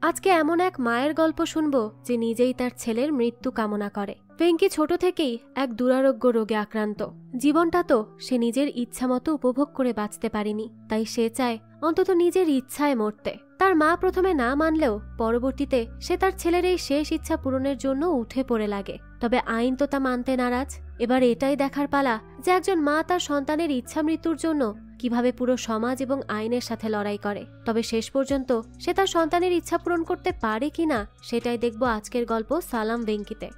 আজকে এমন এক মায়ের গল্প শুনব যে নিজেই তার ছেলের মৃত্যু কামনা করে। ভেঙ্কি ছোট থেকেই এক দুরারোগ্য রোগে আক্রান্ত। জীবনটা তো সে নিজের ইচ্ছামতো উপভোগ করে বাঁচতে পারেনি, তাই সে চায় অন্তত নিজের ইচ্ছায় মরতে। তার মা প্রথমে না মানলেও পরবর্তীতে সে তার ছেলের এই শেষ ইচ্ছা পূরণের জন্য উঠে পড়ে লাগে। তবে আইন তো তা মানতে নারাজ। এবার এটাই দেখার পালা যে একজন মা তার সন্তানের ইচ্ছা মৃত্যুর জন্য কিভাবে পুরো সমাজ এবং আইনের সাথে লড়াই করে। তবে শেষ পর্যন্ত সে তার সন্তানের ইচ্ছা পূরণ করতে পারে কিনা সেটাই দেখব আজকের গল্প সালাম ভেঙ্কিতে।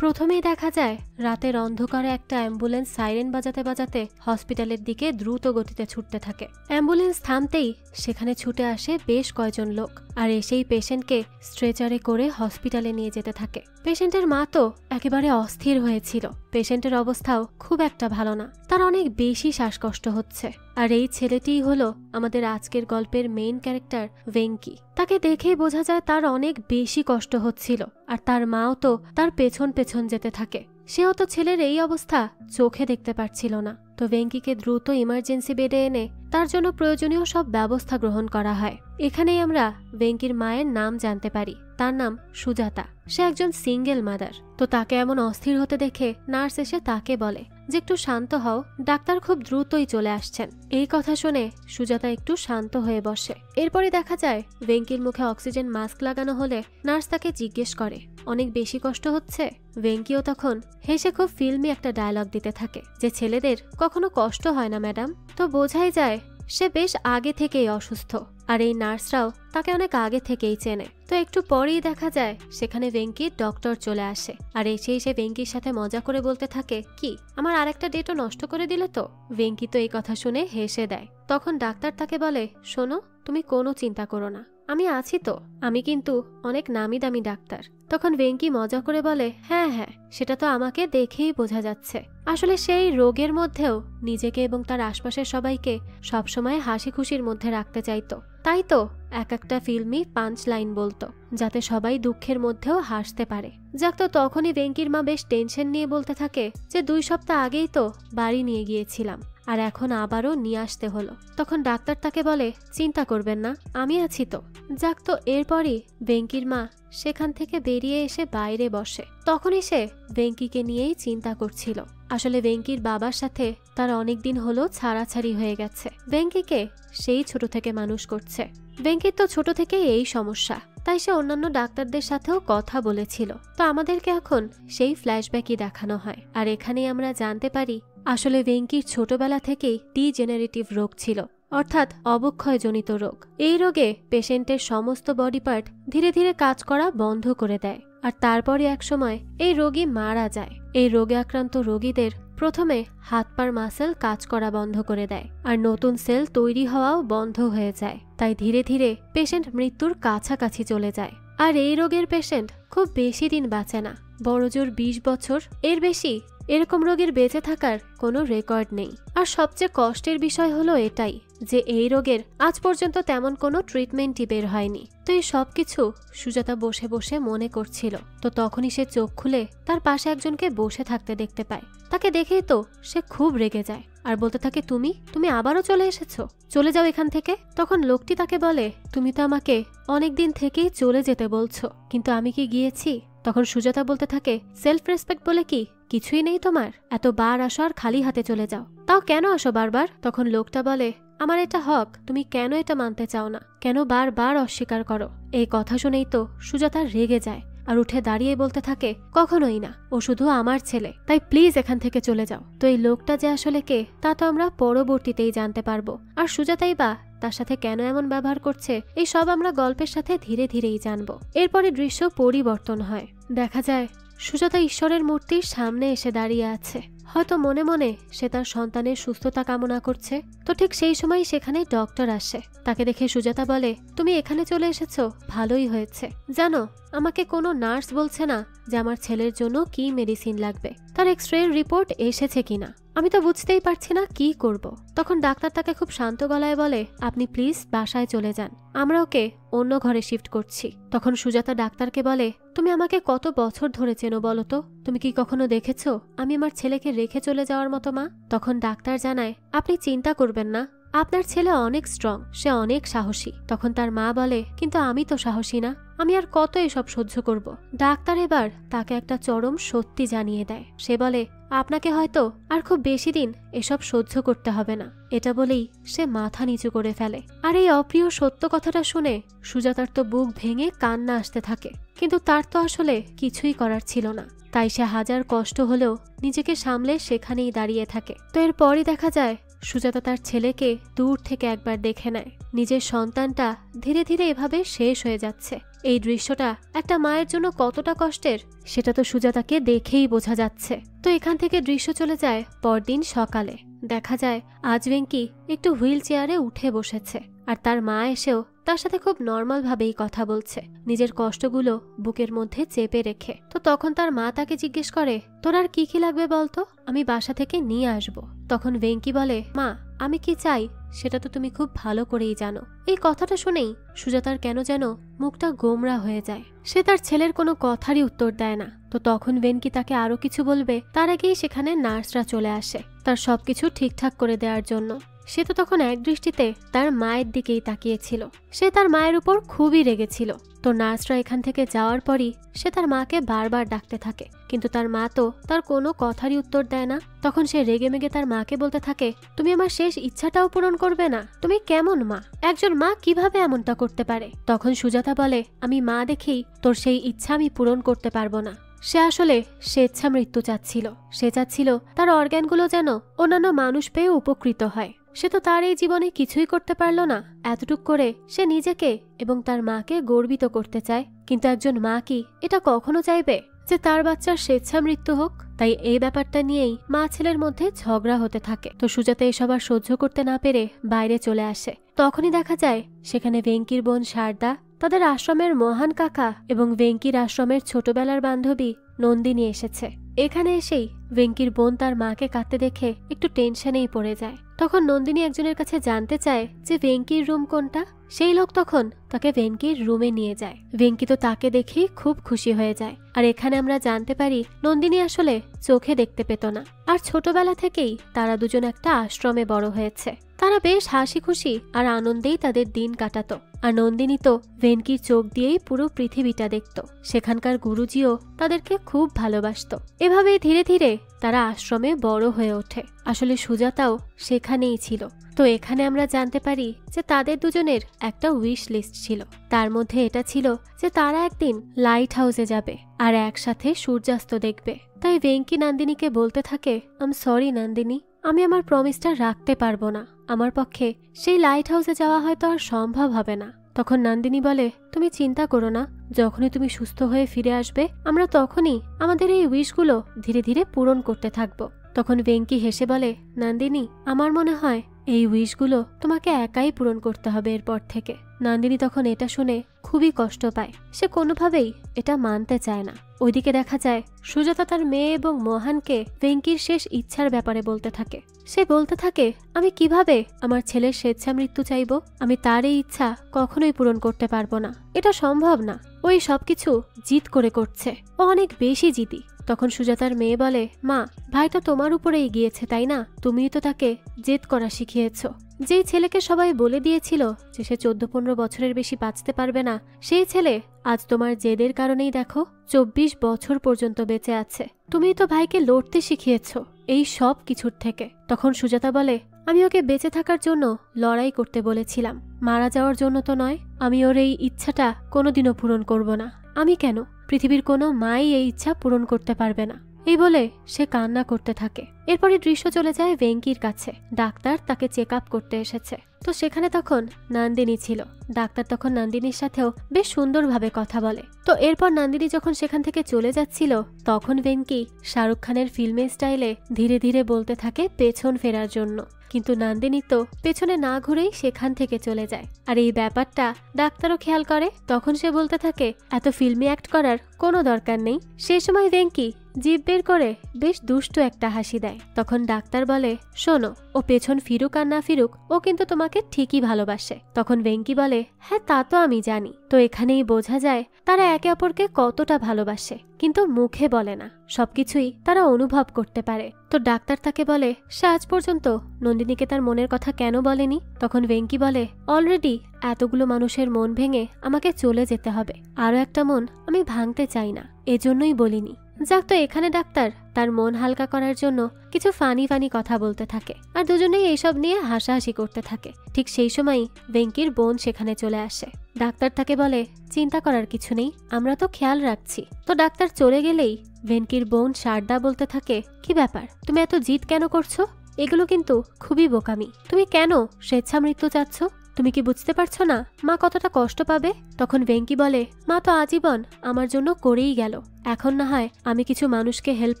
প্রথমেই দেখা যায় রাতের অন্ধকারে একটা অ্যাম্বুলেন্স সাইরেন বাজাতে বাজাতে হসপিটালের দিকে দ্রুত গতিতে ছুটতে থাকে। অ্যাম্বুলেন্স থামতেই সেখানে ছুটে আসে বেশ কয়েকজন লোক, আর এসেই পেশেন্টকে স্ট্রেচারে করে হসপিটালে নিয়ে যেতে থাকে। পেশেন্টের মা তো একেবারে অস্থির হয়েছিল। পেশেন্টের অবস্থাও খুব একটা ভালো না, তার অনেক বেশি শ্বাসকষ্ট হচ্ছে। আর এই ছেলেটিই হলো আমাদের আজকের গল্পের মেইন ক্যারেক্টার ভেঙ্কি। তাকে দেখেই বোঝা যায় তার অনেক বেশি কষ্ট হচ্ছিল, আর তার মাও তো তার পেছন পেছন যেতে থাকে। সেও তো ছেলের এই অবস্থা চোখে দেখতে পারছিল না। তো ভেঙ্কিকে দ্রুত ইমার্জেন্সি বেডে এনে তার জন্য প্রয়োজনীয় সব ব্যবস্থা গ্রহণ করা হয়। এখানেই আমরা ভেঙ্কির মায়ের নাম জানতে পারি। তার নাম সুজাতা। সে একজন সিঙ্গেল মাদার। তো তাকে এমন অস্থির হতে দেখে নার্স এসে তাকে বলে যে একটু শান্ত হও, ডাক্তার খুব দ্রুতই চলে আসছেন। এই কথা শুনে সুজাতা একটু শান্ত হয়ে বসে। এরপরে দেখা যায় ভেঙ্কির মুখে অক্সিজেন মাস্ক লাগানো হলে নার্স তাকে জিজ্ঞেস করে অনেক বেশি কষ্ট হচ্ছে। ভেঙ্কিও তখন হেসে খুব ফিল্মি একটা ডায়লগ দিতে থাকে যে ছেলেদের কখনো কষ্ট হয় না ম্যাডাম। তো বোঝাই যায় সে বেশ আগে থেকেই অসুস্থ, আর এই নার্সরাও তাকে অনেক আগে থেকেই চেনে। তো একটু পরেই দেখা যায় সেখানে ভেঙ্কির ডক্টর চলে আসে, আর এসে সে ভেঙ্কির সাথে মজা করে বলতে থাকে কি আমার আরেকটা ডেটও নষ্ট করে দিলে তো। ভেঙ্কি তো এই কথা শুনে হেসে দেয়। তখন ডাক্তার তাকে বলে শোনো, তুমি কোনো চিন্তা করো না, আমি আছি তো, আমি কিন্তু অনেক নামি দামি ডাক্তার। তখন ভেঙ্কি মজা করে বলে হ্যাঁ হ্যাঁ, সেটা তো আমাকে দেখেই বোঝা যাচ্ছে। আসলে সেই রোগের মধ্যেও নিজেকে এবং তার আশপাশের সবাইকে সবসময় হাসি খুশির মধ্যে রাখতে চাইতো, তাই তো এক একটা ফিল্মি পাঞ্চ লাইন বলতো যাতে সবাই দুঃখের মধ্যেও হাসতে পারে। যাক, তো তখনই ভেঙ্কির মা বেশ টেনশন নিয়ে বলতে থাকে যে 2 সপ্তাহ আগেই তো বাড়ি নিয়ে গিয়েছিলাম, আর এখন আবারও নিয়ে আসতে হলো। তখন ডাক্তার তাকে বলে চিন্তা করবেন না, আমি আছি তো। যাক, তো এরপরই ভেঙ্কির মা সেখান থেকে বেরিয়ে এসে বাইরে বসে। তখনই সে ভেঙ্কিকে নিয়েই চিন্তা করছিল। আসলে ভেঙ্কির বাবার সাথে তার অনেকদিন হলো ছাড়াছাড়ি হয়ে গেছে। ভেঙ্কিকে সেই ছোট থেকে মানুষ করছে। ভেঙ্কির তো ছোট থেকেই এই সমস্যা, তাই সে অন্যান্য ডাক্তারদের সাথেও কথা বলেছিল। তো আমাদেরকে এখন সেই ফ্ল্যাশব্যাকই দেখানো হয়, আর এখানেই আমরা জানতে পারি আসলে ভেঙ্কির ছোটবেলা থেকেই ডিজেনারেটিভ রোগ ছিল, অর্থাৎ অবক্ষয়জনিত রোগ। এই রোগে পেশেন্টের সমস্ত বডি পার্ট ধীরে ধীরে কাজ করা বন্ধ করে দেয়, আর তারপরে এক সময় এই রোগী মারা যায়। এই রোগে আক্রান্ত রোগীদের প্রথমে হাত পার মাসেল কাজ করা বন্ধ করে দেয়, আর নতুন সেল তৈরি হওয়াও বন্ধ হয়ে যায়। তাই ধীরে ধীরে পেশেন্ট মৃত্যুর কাছাকাছি চলে যায়। আর এই রোগের পেশেন্ট খুব বেশি দিন বাঁচে না, বড়জোর 20 বছর, এর বেশি এরকম রোগীর বেঁচে থাকার কোনো রেকর্ড নেই। আর সবচেয়ে কষ্টের বিষয় হলো এটাই যে এই রোগের আজ পর্যন্ত তেমন কোনো ট্রিটমেন্টই বের হয়নি। তো এই সবকিছু সুজাতা বসে বসে মনে করছিল। তো তখনই সে চোখ খুলে তার পাশে একজনকে বসে থাকতে দেখতে পায়। তাকে দেখেই তো সে খুব রেগে যায় আর বলতে থাকে তুমি আবারও চলে এসেছো, চলে যাও এখান থেকে। তখন লোকটি তাকে বলে তুমি তো আমাকে অনেকদিন থেকেই চলে যেতে বলছো, কিন্তু আমি কি গিয়েছি? তখন সুজাতা বলতে থাকে সেলফ রেসপেক্ট বলে কি কিছুই নেই তোমার? এতবার আসো আর খালি হাতে চলে যাও, তাও কেন আসো বারবার? তখন লোকটা বলে আমার এটা হক, তুমি কেন এটা মানতে চাও না? কেন বারবার অস্বীকার করো? এই কথা শুনেই তো সুজাতা রেগে যায় আর উঠে দাঁড়িয়ে বলতে থাকে কখনোই না, ও শুধু আমার ছেলে, তাই প্লিজ এখান থেকে চলে যাও। তো এই লোকটা যে আসলে কে তা তো আমরা পরবর্তীতেই জানতে পারবো, আর সুজাতাই বা তার সাথে কেন এমন ব্যবহার করছে এই সব আমরা গল্পের সাথে ধীরে ধীরেই জানবো। এরপরে দৃশ্য পরিবর্তন হয়। দেখা যায় সুজাতা ঈশ্বরের মূর্তির সামনে এসে দাঁড়িয়ে আছে। হয়তো মনে মনে সে তার সন্তানের সুস্থতা কামনা করছে। তো ঠিক সেই সময় সেখানে ডক্টর আসে। তাকে দেখে সুজাতা বলে তুমি এখানে চলে এসেছো, ভালোই হয়েছে। জানো, আমাকে কোনো নার্স বলছে না যে আমার ছেলের জন্য কি মেডিসিন লাগবে, তার এক্সরে রিপোর্ট এসেছে কিনা। আমি তো বুঝতেই পারছি না কি করব। তখন ডাক্তার তাকে খুব শান্ত গলায় বলে আপনি প্লিজ বাসায় চলে যান, আমরা ওকে অন্য ঘরে শিফট করছি। তখন সুজাতা ডাক্তারকে বলে তুমি আমাকে কত বছর ধরে চেনো বলো তো? তুমি কি কখনো দেখেছো আমি আমার ছেলেকে রেখে চলে যাওয়ার মতো মা? তখন ডাক্তার জানায় আপনি চিন্তা করবেন না, আপনার ছেলে অনেক স্ট্রং, সে অনেক সাহসী। তখন তার মা বলে, কিন্তু আমি তো সাহসী না, আমি আর কত এসব সহ্য করব। ডাক্তার এবার তাকে একটা চরম সত্যি জানিয়ে দেয়। সে বলে, আপনাকে হয়তো আর খুব বেশি দিন এসব সহ্য করতে হবে না। এটা বলেই সে মাথা নিচু করে ফেলে। আর এই অপ্রিয় সত্য কথাটা শুনে সুজাতার তো বুক ভেঙে কান্না আসতে থাকে, কিন্তু তার তো আসলে কিছুই করার ছিল না। তাই সে হাজার কষ্ট হলেও নিজেকে সামলে সেখানেই দাঁড়িয়ে থাকে। তো এরপরই দেখা যায় সুজাতা তার ছেলেকে দূর থেকে একবার দেখে নেয়। নিজের সন্তানটা ধীরে ধীরে এভাবে শেষ হয়ে যাচ্ছে। এই দৃশ্যটা একটা মায়ের জন্য কতটা কষ্টের সেটা তো সুজাতাকে দেখেই বোঝা যাচ্ছে। তো এখান থেকে দৃশ্য চলে যায় পরদিন সকালে। দেখা যায় আজ ভেঙ্কি একটু হুইল চেয়ারে উঠে বসেছে, আর তার মা এসেও তার সাথে খুব নর্মাল ভাবেই কথা বলছে, নিজের কষ্টগুলো বুকের মধ্যে চেপে রেখে। তো তখন তার মা তাকে জিজ্ঞেস করে, তোর আর কি লাগবে বলতো, আমি বাসা থেকে নিয়ে আসব। তখন ভেঙ্কি বলে, মা আমি কি চাই সেটা তো তুমি খুব ভালো করেই জানো। এই কথাটা শুনেই সুজাতার কেন যেন মুখটা গোমরা হয়ে যায়। সে তার ছেলের কোনো কথারই উত্তর দেয় না। তো তখন ভেঙ্কি তাকে আরো কিছু বলবে তার আগেই সেখানে নার্সরা চলে আসে তার সবকিছু ঠিকঠাক করে দেওয়ার জন্য। সে তো তখন এক দৃষ্টিতে তার মায়ের দিকেই তাকিয়েছিল। সে তার মায়ের উপর খুবই রেগেছিল। তো নার্সরা এখান থেকে যাওয়ার পরই সে তার মাকে বারবার ডাকতে থাকে, কিন্তু তার মা তো তার কোনো কথারই উত্তর দেয় না। তখন সে রেগে মেগে তার মাকে বলতে থাকে, তুমি আমার শেষ ইচ্ছাটাও পূরণ করবে না? তুমি কেমন মা? একজন মা কিভাবে এমনটা করতে পারে? তখন সুজাতা বলে, আমি মা দেখেই তোর সেই ইচ্ছা আমি পূরণ করতে পারবো না। সে আসলে স্বেচ্ছা মৃত্যু চাচ্ছিল। সে চাচ্ছিল তার অর্গ্যানগুলো যেন অন্যান্য মানুষ পেয়ে উপকৃত হয়। সে তো তার এই জীবনে কিছুই করতে পারল না। এতটুক করে সে নিজেকে এবং তার মাকে গর্বিত করতে চায়, কিন্তু একজন মা কি এটা কখনো চাইবে যে তার বাচ্চার স্বেচ্ছা মৃত্যু হোক? তাই এই ব্যাপারটা নিয়েই মা ছেলের মধ্যে ঝগড়া হতে থাকে। তো সুজাতা এসব আর সহ্য করতে না পেরে বাইরে চলে আসে। তখনই দেখা যায় সেখানে ভেঙ্কির বোন শারদা, তাদের আশ্রমের মহান কাকা এবং ভেঙ্কির আশ্রমের ছোটবেলার বান্ধবী নন্দিনী এসেছে। এখানে এসেই ভেঙ্কির বোন তার মাকে কাঁদতে দেখে একটু টেনশনেই পড়ে যায়। তখন নন্দিনী একজনের কাছে জানতে চায় যে ভেঙ্কির রুম কোনটা। সেই লোক তখন তাকে ভেঙ্কির রুমে নিয়ে যায়। ভেঙ্কি তো তাকে দেখেই খুব খুশি হয়ে যায়। আর এখানে আমরা জানতে পারি নন্দিনী আসলে চোখে দেখতে পেত না, আর ছোটবেলা থেকেই তারা দুজন একটা আশ্রমে বড় হয়েছে। তারা বেশ হাসি খুশি আর আনন্দেই তাদের দিন কাটাতো। আর নন্দিনী তো ভেঙ্কির চোখ দিয়েই পুরো পৃথিবীটা দেখত। সেখানকার গুরুজিও তাদেরকে খুব ভালোবাসত। এভাবেই ধীরে ধীরে তারা আশ্রমে বড় হয়ে ওঠে। আসলে সুজাতাও সেখানেই ছিল। তো এখানে আমরা জানতে পারি যে তাদের দুজনের একটা উইশ লিস্ট ছিল। তার মধ্যে এটা ছিল যে তারা একদিন লাইট হাউসে যাবে আর একসাথে সূর্যাস্ত দেখবে। তাই ভেঙ্কি নন্দিনীকে বলতে থাকে, আম সরি নন্দিনী, আমি আমার প্রমিসটা রাখতে পারবো না। আমার পক্ষে সেই লাইট হাউসে যাওয়া হয়তো আর সম্ভব হবে না। তখন নন্দিনী বলে, তুমি চিন্তা করো না, যখনই তুমি সুস্থ হয়ে ফিরে আসবে আমরা তখনই আমাদের এই উইশগুলো ধীরে ধীরে পূরণ করতে থাকবো। তখন ভেঙ্কি হেসে বলে, নন্দিনী আমার মনে হয় এই উইশগুলো তোমাকে একাই পূরণ করতে হবে এরপর থেকে। নন্দিনী তখন এটা শুনে খুবই কষ্ট পায়। সে কোনোভাবেই এটা মানতে চায় না। ওইদিকে দেখা যায় সুজাতা তার মেয়ে এবং মোহনকে ভেঙ্কির শেষ ইচ্ছার ব্যাপারে বলতে থাকে। সে বলতে থাকে, আমি কিভাবে আমার ছেলের স্বেচ্ছা মৃত্যু চাইব? আমি তার এই ইচ্ছা কখনোই পূরণ করতে পারবো না, এটা সম্ভব না। ওই সবকিছু জিদ করে করছে, ও অনেক বেশি জিদি। তখন সুজাতার মেয়ে বলে, মা ভাই তো তোমার উপরেই গিয়েছে তাই না? তুমিই তো তাকে জেদ করা শিখিয়েছ। যেই ছেলেকে সবাই বলে দিয়েছিল যে সে 14-15 বছরের বেশি বাঁচতে পারবে না, সেই ছেলে আজ তোমার জেদের কারণেই দেখো 24 বছর পর্যন্ত বেঁচে আছে। তুমিই তো ভাইকে লড়তে শিখিয়েছ এই সব কিছুর থেকে। তখন সুজাতা বলে, আমি ওকে বেঁচে থাকার জন্য লড়াই করতে বলেছিলাম, মারা যাওয়ার জন্য তো নয়। আমি ওর এই ইচ্ছাটা কোনোদিনও পূরণ করব না। আমি কেন? পৃথিবীর কোনো মাই এই ইচ্ছা পূরণ করতে পারবে না। এই বলে সে কান্না করতে থাকে। এরপরে দৃশ্য চলে যায় ভেঙ্কির কাছে। ডাক্তার তাকে চেক আপ করতে এসেছে। তো সেখানে তখন নন্দিনী ছিল। ডাক্তার তখন নন্দিনীর সাথেও বেশ সুন্দরভাবে কথা বলে। তো এরপর নন্দিনী যখন সেখান থেকে চলে যাচ্ছিল, তখন ভেঙ্কি শাহরুখ খানের ফিল্মের স্টাইলে ধীরে ধীরে বলতে থাকে পেছন ফেরার জন্য। কিন্তু নন্দিনী তো পেছনে না ঘুরেই সেখান থেকে চলে যায়। আর এই ব্যাপারটা ডাক্তারও খেয়াল করে। তখন সে বলতে থাকে, এত ফিল্মি অ্যাক্ট করার কোনো দরকার নেই। সে সময় ভেঙ্কি জিভ বের করে বেশ দুষ্ট একটা হাসি দেয়। তখন ডাক্তার বলে, শোনো, ও পেছন ফিরুক আর না ফিরুক, ও কিন্তু তোমাকে ঠিকই ভালোবাসে। তখন ভেঙ্কি বলে, হ্যাঁ তা তো আমি জানি। তো এখানেই বোঝা যায় তারা একে অপরকে কতটা ভালোবাসে, কিন্তু মুখে বলে না, সবকিছুই তারা অনুভব করতে পারে। তো ডাক্তার তাকে বলে, সে আজ পর্যন্ত নন্দিনীকে তার মনের কথা কেন বলেনি? তখন ভেঙ্কি বলে, অলরেডি এতগুলো মানুষের মন ভেঙে আমাকে চলে যেতে হবে, আরো একটা মন আমি ভাঙতে চাই না, এজন্যই বলিনি। যাক, তো এখানে ডাক্তার তার মন হালকা করার জন্য কিছু ফানি কথা বলতে থাকে, আর দুজনেই এইসব নিয়ে হাসাহাসি করতে থাকে। ঠিক সেই সময়ই ভেঙ্কির বোন সেখানে চলে আসে। ডাক্তার তাকে বলে, চিন্তা করার কিছু নেই, আমরা তো খেয়াল রাখছি। তো ডাক্তার চলে গেলেই ভেঙ্কির বোন শারদা বলতে থাকে, কি ব্যাপার, তুমি এত জিদ কেন করছো? এগুলো কিন্তু খুবই বোকামি। তুমি কেন স্বেচ্ছা মৃত্যু চাচ্ছ? তুমি কি বুঝতে পারছো না মা কতটা কষ্ট পাবে? তখন ভেঙ্কি বলে, মা তো আজীবন আমার জন্য করেই গেল, এখন না হয় আমি কিছু মানুষকে হেল্প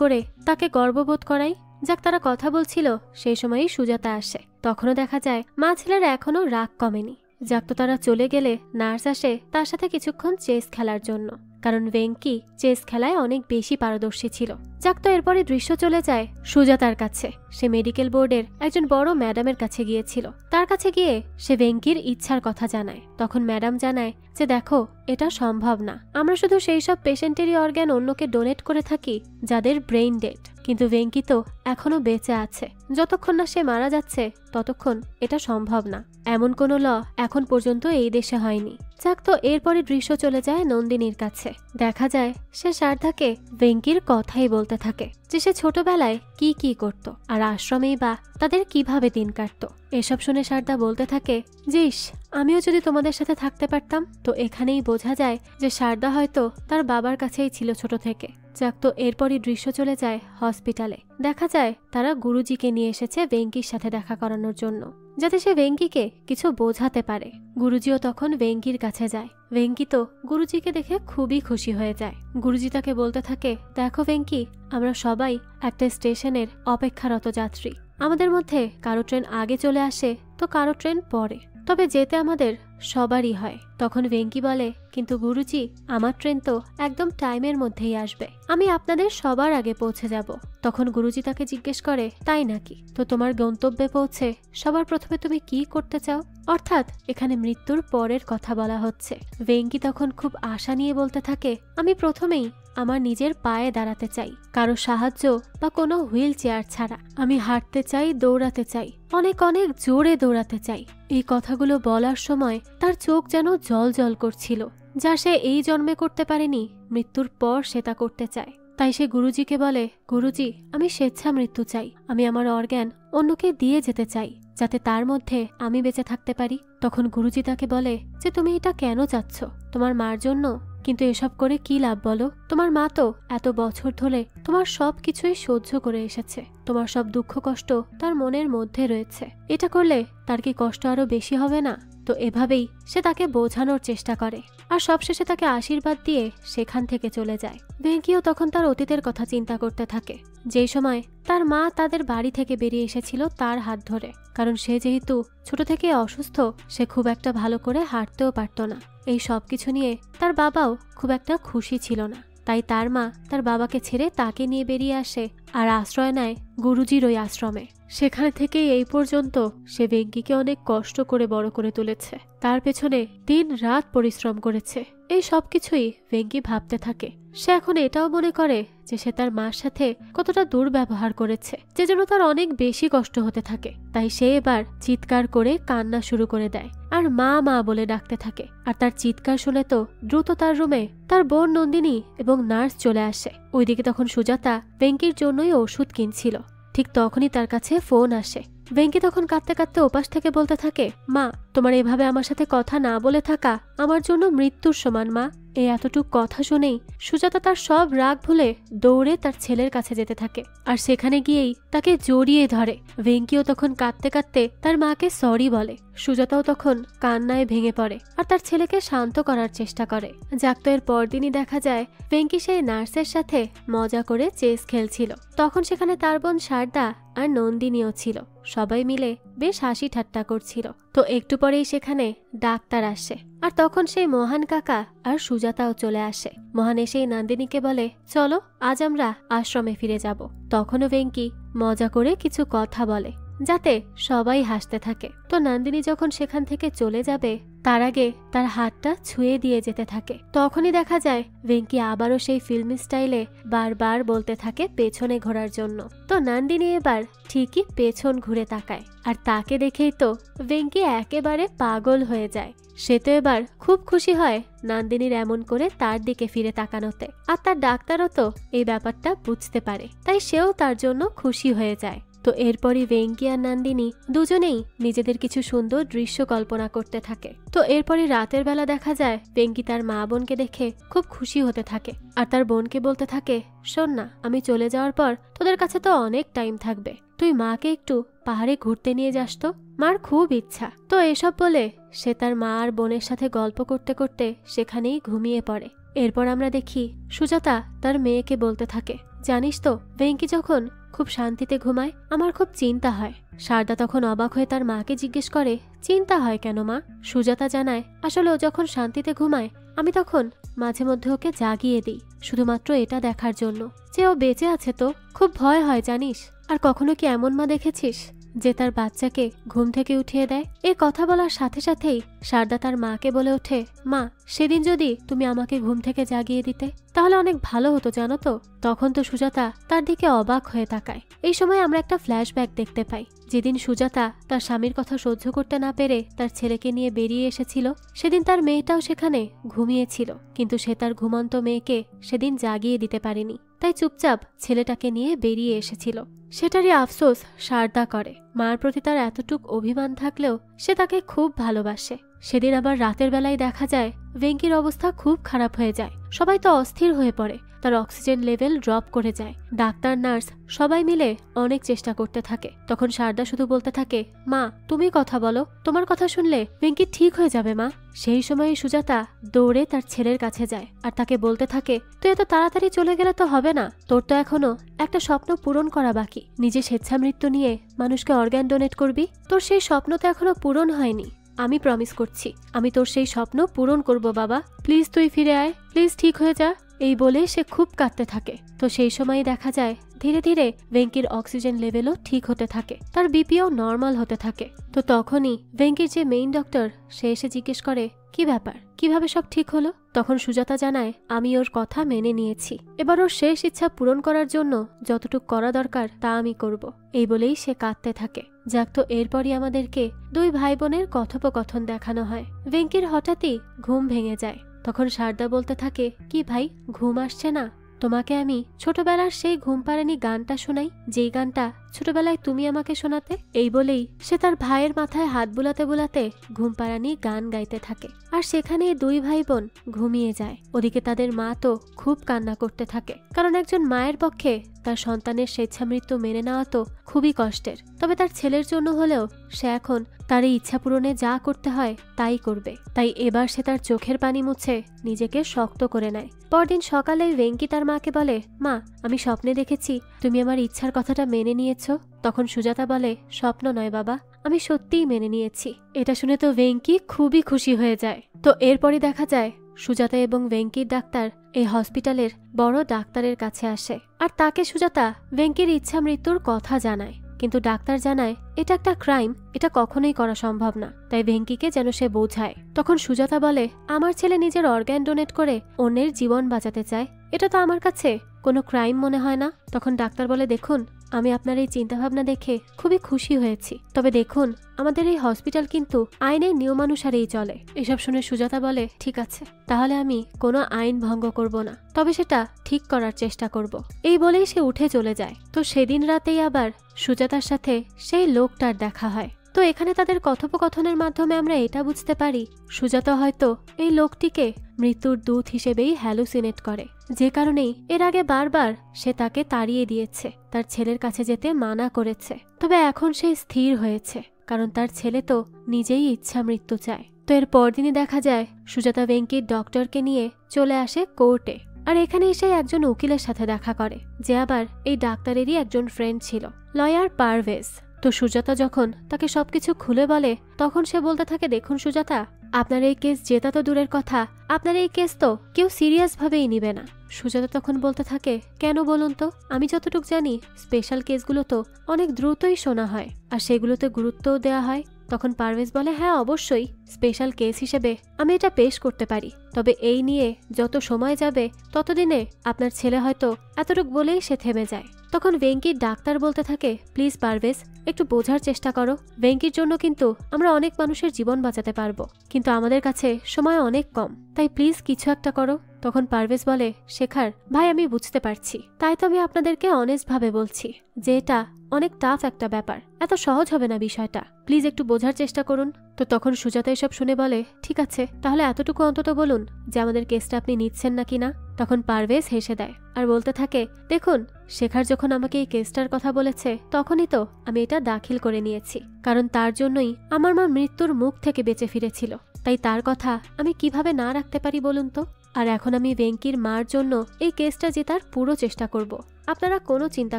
করে তাকে গর্ববোধ করাই। যাক, তারা কথা বলছিল সেই সময়ই সুজাতা আসে। তখনও দেখা যায় মা ছেলের এখনো রাগ কমেনি। যাক, তো তারা চলে গেলে নার্স আসে তার সাথে কিছুক্ষণ চেস খেলার জন্য, কারণ ভেঙ্কি চেস খেলায় অনেক বেশি পারদর্শী ছিল। যাক, তো এরপরে দৃশ্য চলে যায় সুজাতার কাছে। সে মেডিকেল বোর্ডের একজন বড় ম্যাডামের কাছে গিয়েছিল। তার কাছে গিয়ে সে ভেঙ্কির ইচ্ছার কথা জানায়। তখন ম্যাডাম জানায় যে, দেখো, এটা সম্ভব না, আমরা শুধু সেই সব পেশেন্টেরই অর্গ্যান অন্যকে ডোনেট করে থাকি যাদের ব্রেইন ডেড, কিন্তু ভেঙ্কি তো এখনো বেঁচে আছে। যতক্ষণ না সে মারা যাচ্ছে ততক্ষণ এটা সম্ভব না। এমন কোনো ল এখন পর্যন্ত এই দেশে হয়নি। যাক, তো এরপরে দৃশ্য চলে যায় নন্দিনীর কাছে। দেখা যায় সে শারদাকে ভেঙ্কির কথাই বলতে থাকে, যে সে ছোটবেলায় কি কি করত, আর আশ্রমেই বা তাদের কিভাবে দিন কাটতো। এসব শুনে শারদা বলতে থাকে, জিস, আমিও যদি তোমাদের সাথে থাকতে পারতাম। তো এখানেই বোঝা যায় যে শারদা হয়তো তার বাবার কাছেই ছিল ছোট থেকে। যাক, তো এরপরই দৃশ্য চলে যায় হসপিটালে। দেখা যায় তারা গুরুজিকে নিয়ে এসেছে ভেঙ্কির সাথে দেখা করানোর জন্য, যাতে সে ভেঙ্কিকে কিছু বোঝাতে পারে। গুরুজিও তখন ভেঙ্কির কাছে যায়। ভেঙ্কি তো গুরুজিকে দেখে খুবই খুশি হয়ে যায়। গুরুজি তাকে বলতে থাকে, দেখো ভেঙ্কি, আমরা সবাই একটা স্টেশনের অপেক্ষারত যাত্রী। আমাদের মধ্যে কারো ট্রেন আগে চলে আসে তো কারো ট্রেন পরে, তবে যেতে আমাদের সবারই হয়। তখন ভেঙ্কি বলে, কিন্তু গুরুজি, আমার ট্রেন তো একদম টাইমের মধ্যেই আসবে, আমি আপনাদের সবার আগে পৌঁছে যাব। তখন গুরুজি তাকে জিজ্ঞেস করে, তাই নাকি? তো তোমার গন্তব্যে পৌঁছে সবার প্রথমে তুমি কি করতে চাও? অর্থাৎ এখানে মৃত্যুর পরের কথা বলা হচ্ছে। ভেঙ্কি তখন খুব আশা নিয়ে বলতে থাকে, আমি প্রথমেই আমার নিজের পায়ে দাঁড়াতে চাই, কারো সাহায্য বা কোনো হুইল চেয়ার ছাড়া। আমি হাঁটতে চাই, দৌড়াতে চাই, অনেক অনেক জোরে দৌড়াতে চাই। এই কথাগুলো বলার সময় তার চোখ যেন জল জল করছিল, যা সে এই জন্মে করতে পারেনি, মৃত্যুর পর সে তা করতে চায়। তাই সে গুরুজিকে বলে, গুরুজি, আমি স্বেচ্ছা মৃত্যু চাই, আমি আমার অর্গ্যান অন্যকে দিয়ে যেতে চাই, যাতে তার মধ্যে আমি বেঁচে থাকতে পারি। তখন গুরুজি তাকে বলে যে, তুমি এটা কেন চাচ্ছ? তোমার মার জন্য? কিন্তু এসব করে কি লাভ বলো? তোমার মা তো এত বছর ধরে তোমার সব কিছুই সহ্য করে এসেছে, তোমার সব দুঃখ কষ্ট তার মনের মধ্যে রয়েছে, এটা করলে তার কি কষ্ট আরো বেশি হবে না? তো এভাবেই সে তাকে বোঝানোর চেষ্টা করে, আর সবশেষে তাকে আশীর্বাদ দিয়ে সেখান থেকে চলে যায়। ভেঙ্কিও তখন তার অতীতের কথা চিন্তা করতে থাকে, যেই সময় তার মা তাদের বাড়ি থেকে বেরিয়ে এসেছিল তার হাত ধরে, কারণ সে যেহেতু ছোট থেকে অসুস্থ, সে খুব একটা ভালো করে হাঁটতেও পারত না। এই সব কিছু নিয়ে তার বাবাও খুব একটা খুশি ছিল না। তাই তার মা তার বাবাকে ছেড়ে তাকে নিয়ে বেরিয়ে আসে আর আশ্রয় নেয় গুরুজির ওই আশ্রমে। সেখানে থেকেই এই পর্যন্ত সে ভেঙ্কিকে অনেক কষ্ট করে বড় করে তুলেছে, তার পেছনে দিন রাত পরিশ্রম করেছে। এই সব কিছুই ভেঙ্কি ভাবতে থাকে। সে এখন এটাও মনে করে যে সে তার মার সাথে কতটা দুর্ব্যবহার করেছে, যে জন্য তার অনেক বেশি কষ্ট হতে থাকে। তাই সে এবার চিৎকার করে কান্না শুরু করে দেয় আর মা মা বলে ডাকতে থাকে। আর তার চিৎকার শুনে তো দ্রুত তার রুমে তার বোন নন্দিনী এবং নার্স চলে আসে। ওইদিকে তখন সুজাতা ভেঙ্কির জন্যই ওষুধ কিনছিল। ঠিক তখনই তার কাছে ফোন আসে। ভেঙ্কি তখন কাঁদতে কাঁদতে ওপাশ থেকে বলতে থাকে, মা, তোমার এভাবে আমার সাথে কথা না বলে থাকা আমার জন্য মৃত্যুর সমান মা। এই এতটুক কথা শুনেই সুজাতা তার সব রাগ ভুলে দৌড়ে তার ছেলের কাছে যেতে থাকে, আর সেখানে গিয়েই তাকে জড়িয়ে ধরে। ভেঙ্কিও তখন কাঁদতে কাঁদতে তার মাকে সরি বলে। সুজাতাও তখন কান্নায় ভেঙে পড়ে আর তার ছেলেকে শান্ত করার চেষ্টা করে। যাক, তো এর পরদিনই দেখা যায় ভেঙ্কি সেই নার্সের সাথে মজা করে চেস খেলছিল। তখন সেখানে তার বোন শারদা আর নন্দিনীও ছিল। সবাই মিলে বেশ হাসি ঠাট্টা করছিল। তো একটু পরেই সেখানে ডাক্তার আসে আর তখন সেই মোহন কাকা আর সুজাতাও চলে আসে। মোহন এসেই নন্দিনীকে বলে, চলো আজ আমরা আশ্রমে ফিরে যাব। তখনও ভেঙ্কি মজা করে কিছু কথা বলে যাতে সবাই হাসতে থাকে। তো নন্দিনী যখন সেখান থেকে চলে যাবে তার আগে তার হাতটা ছুঁয়ে দিয়ে যেতে থাকে। তখনই দেখা যায় ভেঙ্কি আবারও সেই ফিল্মি স্টাইলে বারবার বলতে থাকে পেছনে ঘোরার জন্য। তো নন্দিনী এবার ঠিকই পেছন ঘুরে তাকায় আর তাকে দেখেই তো ভেঙ্কি একেবারে পাগল হয়ে যায়। সে তো এবার খুব খুশি হয় নন্দিনীর এমন করে তার দিকে ফিরে তাকানোতে। আর তার ডাক্তারও তো এই ব্যাপারটা বুঝতে পারে, তাই সেও তার জন্য খুশি হয়ে যায়। তো এরপরই ভেঙ্কি আর নন্দিনী দুজনেই নিজেদের কিছু সুন্দর দৃশ্য কল্পনা করতে থাকে। তো এরপরই রাতের বেলা দেখা যায় ভেঙ্কি তার মা বোনকে দেখে খুব খুশি হতে থাকে আর তার বোনকে বলতে থাকে, শোন না, আমি চলে যাওয়ার পর তোদের কাছে তো অনেক টাইম থাকবে, তুই মাকে একটু পাহাড়ে ঘুরতে নিয়ে যাস তো, মার খুব ইচ্ছা। তো এসব বলে সে তার মা আর বোনের সাথে গল্প করতে করতে সেখানেই ঘুমিয়ে পড়ে। এরপর আমরা দেখি সুজাতা তার মেয়েকে বলতে থাকে, জানিস তো ভেঙ্কি যখন খুব শান্তিতে ঘুমায় আমার খুব চিন্তা হয়। শারদা তখন অবাক হয়ে তার মাকে জিজ্ঞেস করে, চিন্তা হয় কেন মা? সুজাতা জানায়, আসলে ও যখন শান্তিতে ঘুমায় আমি তখন মাঝে মধ্যে ওকে জাগিয়ে দিই, শুধুমাত্র এটা দেখার জন্য যে ও বেঁচে আছে। তো খুব ভয় হয় জানিস। আর কখনো কি এমন মা দেখেছিস যে তার বাচ্চাকে ঘুম থেকে উঠিয়ে দেয়? এই কথা বলার সাথে সাথেই শারদা তার মাকে বলে ওঠে, মা সেদিন যদি তুমি আমাকে ঘুম থেকে জাগিয়ে দিতে তাহলে অনেক ভালো হতো জানো তো। তখন তো সুজাতা তার দিকে অবাক হয়ে তাকায়। এই সময় আমরা একটা ফ্ল্যাশব্যাক দেখতে পাই। যেদিন সুজাতা তার স্বামীর কথা সহ্য করতে না পেরে তার ছেলেকে নিয়ে বেরিয়ে এসেছিল সেদিন তার মেয়েটাও সেখানে ঘুমিয়েছিল, কিন্তু সে তার ঘুমন্ত মেয়েকে সেদিন জাগিয়ে দিতে পারেনি, তাই চুপচাপ ছেলেটাকে নিয়ে বেরিয়ে এসেছিল। সেটারই আফসোস শারদা করে। মার প্রতি তার এতটুক অভিমান থাকলেও সে তাকে খুব ভালোবাসে। সেদিন আবার রাতের বেলায় দেখা যায় ভেঙ্কির অবস্থা খুব খারাপ হয়ে যায়। সবাই তো অস্থির হয়ে পড়ে, তার অক্সিজেন লেভেল ড্রপ করে যায়। ডাক্তার নার্স সবাই মিলে অনেক চেষ্টা করতে থাকে। তখন শারদা শুধু বলতে থাকে, মা তুমি কথা বলো, তোমার কথা শুনলে ভেঙ্কি ঠিক হয়ে যাবে মা। সেই সময় সুজাতা দৌড়ে তার ছেলের কাছে যায় আর তাকে বলতে থাকে, তুই এত তাড়াতাড়ি চলে গেলে তো হবে না, তোর তো এখনো একটা স্বপ্ন পূরণ করা বাকি। নিজে স্বেচ্ছামৃত্যু নিয়ে মানুষকে অর্গান ডোনেট করবি, তোর সেই স্বপ্ন তো এখনো পূরণ হয়নি। আমি প্রমিস করছি আমি তোর সেই স্বপ্ন পূরণ করব বাবা, প্লিজ তুই ফিরে আয়, প্লিজ ঠিক হয়ে যা। এই বলে সে খুব কাঁদতে থাকে। তো সেই সময় দেখা যায় ধীরে ধীরে ভেঙ্কির অক্সিজেন লেভেলও ঠিক হতে থাকে, তার বিপিও নর্মাল হতে থাকে। তো তখনই ভেঙ্কির যে মেইন ডক্টর সে এসে জিজ্ঞেস করে, কি ব্যাপার, কিভাবে সব ঠিক হলো? তখন সুজাতা জানায়, আমি ওর কথা মেনে নিয়েছি, এবার ওর শেষ ইচ্ছা পূরণ করার জন্য যতটুকু করা দরকার তা আমি করব। এই বলেই সে কাঁদতে থাকে। যাক, তো এরপরই আমাদেরকে দুই ভাই বোনের কথোপকথন দেখানো হয়। ভেঙ্কির হঠাৎই ঘুম ভেঙে যায়। তখন শারদা বলতে থাকে, কি ভাই ঘুম আসছে না? তোমাকে আমি ছোটবেলার সেই ঘুম পাড়ানি গানটা শোনাই, যেই গানটা ছোটবেলায় তুমি আমাকে শোনাতে। এই বলেই সে তার ভাইয়ের মাথায় হাত বুলাতে বুলাতে ঘুম পাড়ানি গান গাইতে থাকে। আর সেখানে দুই ভাই বোন ঘুমিয়ে যায়। ওদিকে তাদের মা তো খুব কান্না করতে থাকে, কারণ একজন মায়ের পক্ষে তার সন্তানের স্বেচ্ছামৃত্যু মেনে নেওয়া তো খুবই কষ্টের। তবে তার ছেলের জন্য হলেও সে এখন তার এই ইচ্ছা পূরণে যা করতে হয় তাই করবে। তাই এবার সে তার চোখের পানি মুছে নিজেকে শক্ত করে নেয়। পরদিন সকালে ভেঙ্কি তার মাকে বলে, মা আমি স্বপ্নে দেখেছি তুমি আমার ইচ্ছার কথাটা মেনে নিয়েছ। তখন সুজাতা বলে, স্বপ্ন নয় বাবা, আমি সত্যিই মেনে নিয়েছি। এটা শুনে তো ভেঙ্কি খুবই খুশি হয়ে যায়। তো এরপরই দেখা যায় সুজাতা এবং ভেঙ্কির ডাক্তার এই হসপিটালের বড় ডাক্তারের কাছে আসে আর তাকে সুজাতা ভেঙ্কির ইচ্ছা মৃত্যুর কথা জানায়। কিন্তু ডাক্তার জানায় এটা একটা ক্রাইম, এটা কখনোই করা সম্ভব না, তাই ভেঙ্কিকে যেন সে বোঝায়। তখন সুজাতা বলে, আমার ছেলে নিজের অর্গান ডোনেট করে অন্যের জীবন বাঁচাতে চায়, এটা তো আমার কাছে কোনো ক্রাইম মনে হয় না। তখন ডাক্তার বলে, দেখুন আমি আপনার এই চিন্তাভাবনা দেখে খুবই খুশি হয়েছি, তবে দেখুন আমাদের এই হসপিটাল কিন্তু আইনের নিয়মানুসারেই চলে। এসব শুনে সুজাতা বলে, ঠিক আছে, তাহলে আমি কোনো আইন ভঙ্গ করব না, তবে সেটা ঠিক করার চেষ্টা করব। এই বলেই সে উঠে চলে যায়। তো সেদিন রাতেই আবার সুজাতার সাথে সেই লোকটার দেখা হয়। তো এখানে তাদের কথোপকথনের মাধ্যমে আমরা এটা বুঝতে পারি সুজাতা হয়তো এই লোকটিকে মৃত্যুর দূত হিসেবেই হ্যালুসিনেট করে, যে কারণেই এর আগে বারবার সে তাকে তাড়িয়ে দিয়েছে, তার ছেলের কাছে যেতে মানা করেছে। তবে এখন সে স্থির হয়েছে, কারণ তার ছেলে তো নিজেই ইচ্ছা মৃত্যু চায়। তো এর পরদিনই দেখা যায় সুজাতা ভেঙ্কির ডক্টরকে নিয়ে চলে আসে কোর্টে। আর এখানে এসে একজন উকিলের সাথে দেখা করে, যে আবার এই ডাক্তারেরই একজন ফ্রেন্ড ছিল, লয়ার পারভেজ। তো সুজাতা যখন তাকে সবকিছু খুলে বলে, তখন সে বলতে থাকে, দেখুন সুজাতা, আপনার এই কেস জেতা তো দূরের কথা, আপনার এই কেস তো কেউ সিরিয়াস ভাবেই নিবে না। সুজাতা তখন বলতে থাকে, কেন বলুন তো? আমি যতটুকু জানি স্পেশাল কেসগুলো তো অনেক দ্রুতই শোনা হয়, আর সেগুলোতে গুরুত্বও দেওয়া হয়। তখন পারভেজ বলে, হ্যাঁ অবশ্যই, স্পেশাল কেস হিসেবে আমি এটা পেশ করতে পারি, তবে এই নিয়ে যত সময় যাবে ততদিনে আপনার ছেলে হয়তো এতটুকু বলেই সে থেমে যায়। তখন ভেঙ্কির ডাক্তার বলতে থাকে, প্লিজ পারভেজ, একটু বোঝার চেষ্টা করো, ভেঙ্কির জন্য কিন্তু আমরা অনেক মানুষের জীবন বাঁচাতে পারবো, কিন্তু আমাদের কাছে সময় অনেক কম, তাই প্লিজ কিছু একটা করো। তখন পারভেজ বলে, শেখার ভাই, আমি বুঝতে পারছি, তাই তো আমি আপনাদেরকে অনেস্ট ভাবে বলছি যে এটা অনেক টাফ একটা ব্যাপার, এত সহজ হবে না বিষয়টা, প্লিজ একটু বোঝার চেষ্টা করুন। তো তখন সুজাতা এসব শুনে বলে, ঠিক আছে, তাহলে এতটুকু অন্তত বলুন যে আমাদের কেসটা আপনি নিচ্ছেন নাকি না। তখন পারভেজ হেসে দেয় আর বলতে থাকে, দেখুন, শেখার যখন আমাকে এই কেসটার কথা বলেছে তখনই তো আমি এটা দাখিল করে নিয়েছি, কারণ তার জন্যই আমার মা মৃত্যুর মুখ থেকে বেঁচে ফিরেছিল, তাই তার কথা আমি কিভাবে না রাখতে পারি বলুন তো। আর এখন আমি ভেঙ্কির মার জন্য এই কেসটা জেতার পুরো চেষ্টা করব, আপনারা কোনো চিন্তা